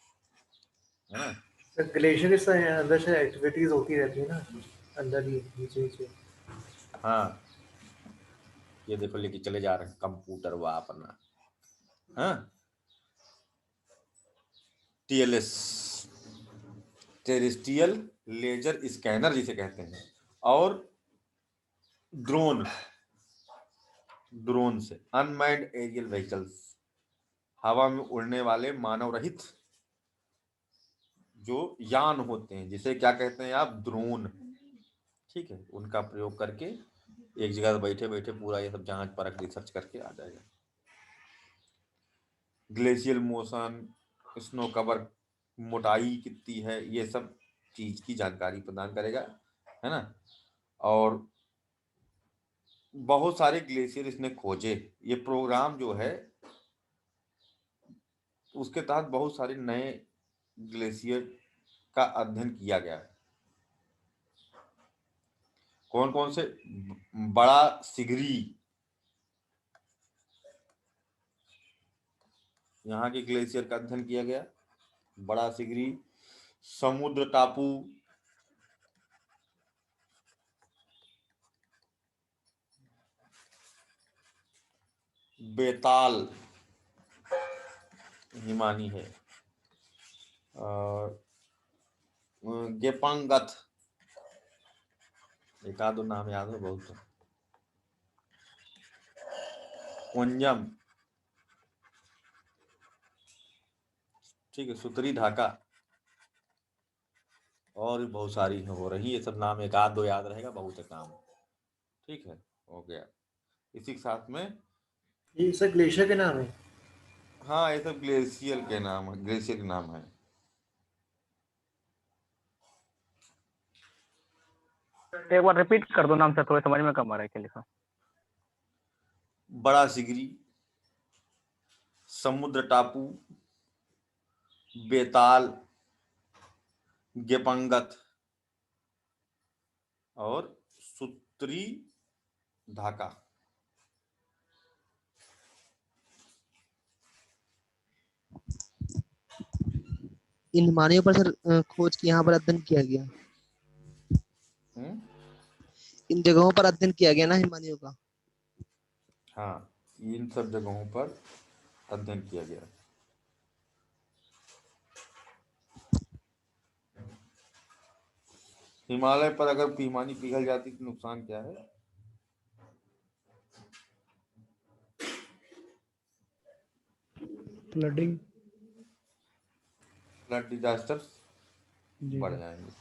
है ना। ग्लेशियर से अंदर से एक्टिविटीज होती रहती है ना, अंदर ही नीचे नीचे। हाँ ये देखो लेके चले जा रहे हैं कंप्यूटर वो अपना, हाँ, टीएलएस, टेरेस्ट्रियल लेजर स्कैनर जिसे कहते हैं, और ड्रोन, ड्रोन से अनमैन्ड एरियल व्हीकल्स, हवा में उड़ने वाले मानव रहित जो यान होते हैं जिसे क्या कहते हैं आप, ड्रोन, ठीक है, उनका प्रयोग करके एक जगह बैठे बैठे पूरा ये सब जांच परख रिसर्च करके आ जाएगा। ग्लेशियल मोशन, स्नो कवर, मोटाई कितनी है, ये सब चीज की जानकारी प्रदान करेगा, है ना। और बहुत सारे ग्लेशियर इसने खोजे। ये प्रोग्राम जो है उसके तहत बहुत सारे नए ग्लेशियर का अध्ययन किया गया है। कौन कौन से? बड़ा सिगरी, यहाँ के ग्लेशियर का अध्ययन किया गया। बड़ा सिगरी, समुद्र टापू, बेताल हिमानी है, और गेपांगत, एक आध नाम याद हो बहुत, ओंजम, ठीक है, सुतरी ढाका, और भी बहुत सारी हो रही, ये सब नाम एक आध दो याद रहेगा, बहुत है काम, ठीक है, हो गया। इसी के साथ में ये सब ग्लेशियर के नाम है। हाँ, ये सब ग्लेशियर के नाम है, ग्लेशियर के नाम है। एक बार रिपीट कर दो नाम से, थोड़े समझ में कम आ रहा है क्या लिखा। बड़ा सिगरी, समुद्र टापू, बेताल, गेपंगत और सुत्री ढाका। इन हिमालयों पर सर खोज की यहाँ पर अध्ययन किया गया, इन जगहों पर अध्ययन किया गया ना हिमालयों का। हाँ, इन सब जगहों पर अध्ययन किया गया। हिमालय पर अगर पीमानी पिघल जाती तो नुकसान क्या है? फ्लडिंग, फ्लड डिजास्टर्स जी बढ़ जाएंगे,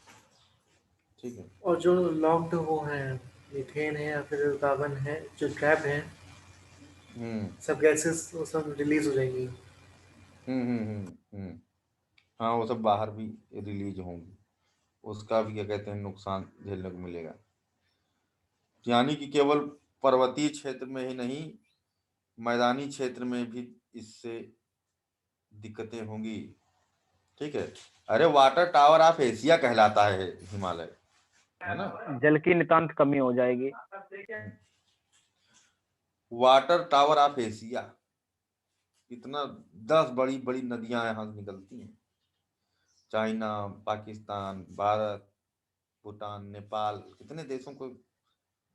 ठीक है। और जो लॉक्ड वो हैं, मीथेन है या फिर कार्बन है जो ट्रैप है, सब गैसेस वो सब रिलीज हो जाएंगी। हाँ, वो सब बाहर भी रिलीज होंगी, उसका भी क्या कहते हैं नुकसान झेलने को मिलेगा। यानी कि केवल पर्वतीय क्षेत्र में ही नहीं, मैदानी क्षेत्र में भी इससे दिक्कतें होंगी, ठीक है। अरे वाटर टावर ऑफ एशिया कहलाता है हिमालय, है ना। जल की नितांत कमी हो जाएगी। वाटर टावर ऑफ एशिया, इतना 10 बड़ी बड़ी नदियां यहाँ से निकलती हैं, चाइना, पाकिस्तान, भारत, भूटान, नेपाल, कितने देशों को,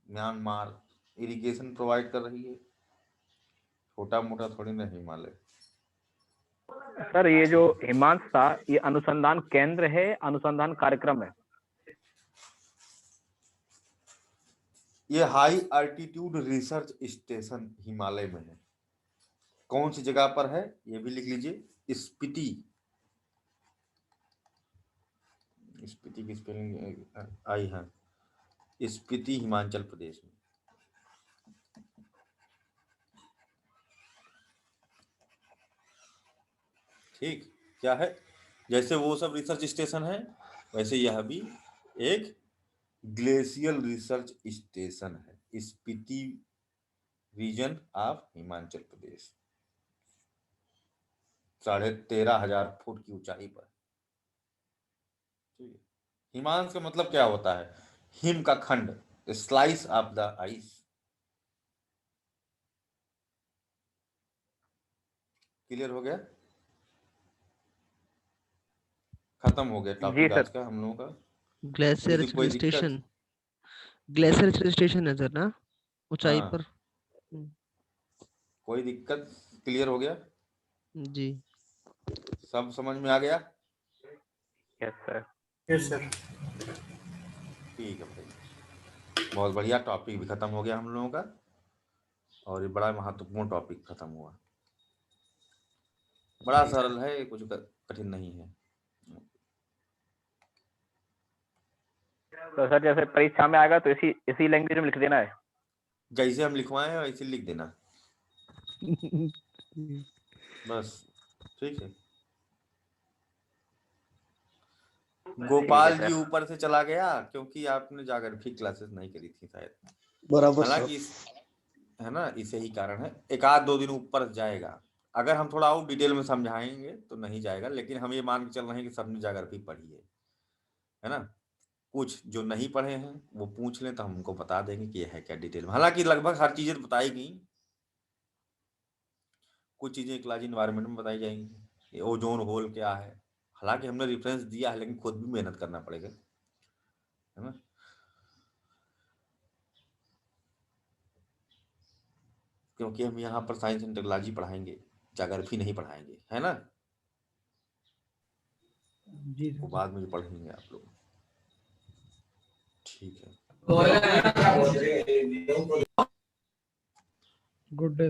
म्यांमार, इरिगेशन प्रोवाइड कर रही है, छोटा मोटा थोड़ी ना हिमालय। सर ये जो हिमांश था, ये अनुसंधान केंद्र है, अनुसंधान कार्यक्रम है? ये high altitude research station Himalaya में है। कौन सी जगह पर है ये भी लिख लीजिए, स्पीति, स्पीति की स्पेलिंग आई है, स्पीति हिमाचल प्रदेश में। ठीक, क्या है, जैसे वो सब रिसर्च स्टेशन है वैसे यह भी एक ग्लेशियल रिसर्च स्टेशन है, Spiti region of Himachal Pradesh, 13,500 foot की ऊंचाई पर। ठीक है, हिमांश का मतलब क्या होता है? हिम का खंड, slice of the ice. Clear हो गया? खत्म हो गया टॉपिक आज का हम लोगों का। ग्लेशियर कोई दिक्कत? स्टेशन, ग्लेशियर स्टेशन है सर ना, ऊंचाई हाँ, पर। कोई दिक्कत? क्लियर हो गया? जी सब समझ में आ गया? Yes sir. Yes sir. ठीक है भाई, बहुत बढ़िया। टॉपिक भी खत्म हो गया हम लोगों का, और ये बड़ा महत्वपूर्ण टॉपिक खत्म हुआ। बड़ा सरल है, कुछ कठिन नहीं है। तो सर जैसे परीक्षा में आएगा तो इसी लैंग्वेज में लिख देना है? जैसे हम लिखवाए हैं वैसे लिख देना, बस। ठीक है। गोपाल जी ऊपर से चला गया क्योंकि आपने ज्योग्राफी क्लासेस नहीं करी थी शायद। बराबर सर। हालांकि है ना, इसे ही कारण है। एक आध 2 दिन ऊपर जाएगा। अगर हम थोड़ा और डिटेल में समझाएंगे तो नहीं जाएगा, लेकिन हम ये मान के चल रहे हैं कि सबने ज्योग्राफी पढ़ी है ना। कुछ जो नहीं पढ़े हैं वो पूछ लें तो हम उनको बता देंगे कि यह है क्या डिटेल में। हालांकि लगभग हर चीजें बताई गई, कुछ चीजें इकोलॉजी एनवायरनमेंट में बताई जाएंगी, ये ओजोन होल क्या है। हालांकि हमने रेफरेंस दिया है, लेकिन खुद भी मेहनत करना पड़ेगा, है ना। क्योंकि हम यहाँ पर साइंस एंड टेक्नोलॉजी पढ़ाएंगे, ज्योग्राफी नहीं पढ़ाएंगे, है ना। जी वो सर। बाद में पढ़ेंगे आप लोग। ठीक है। Good day.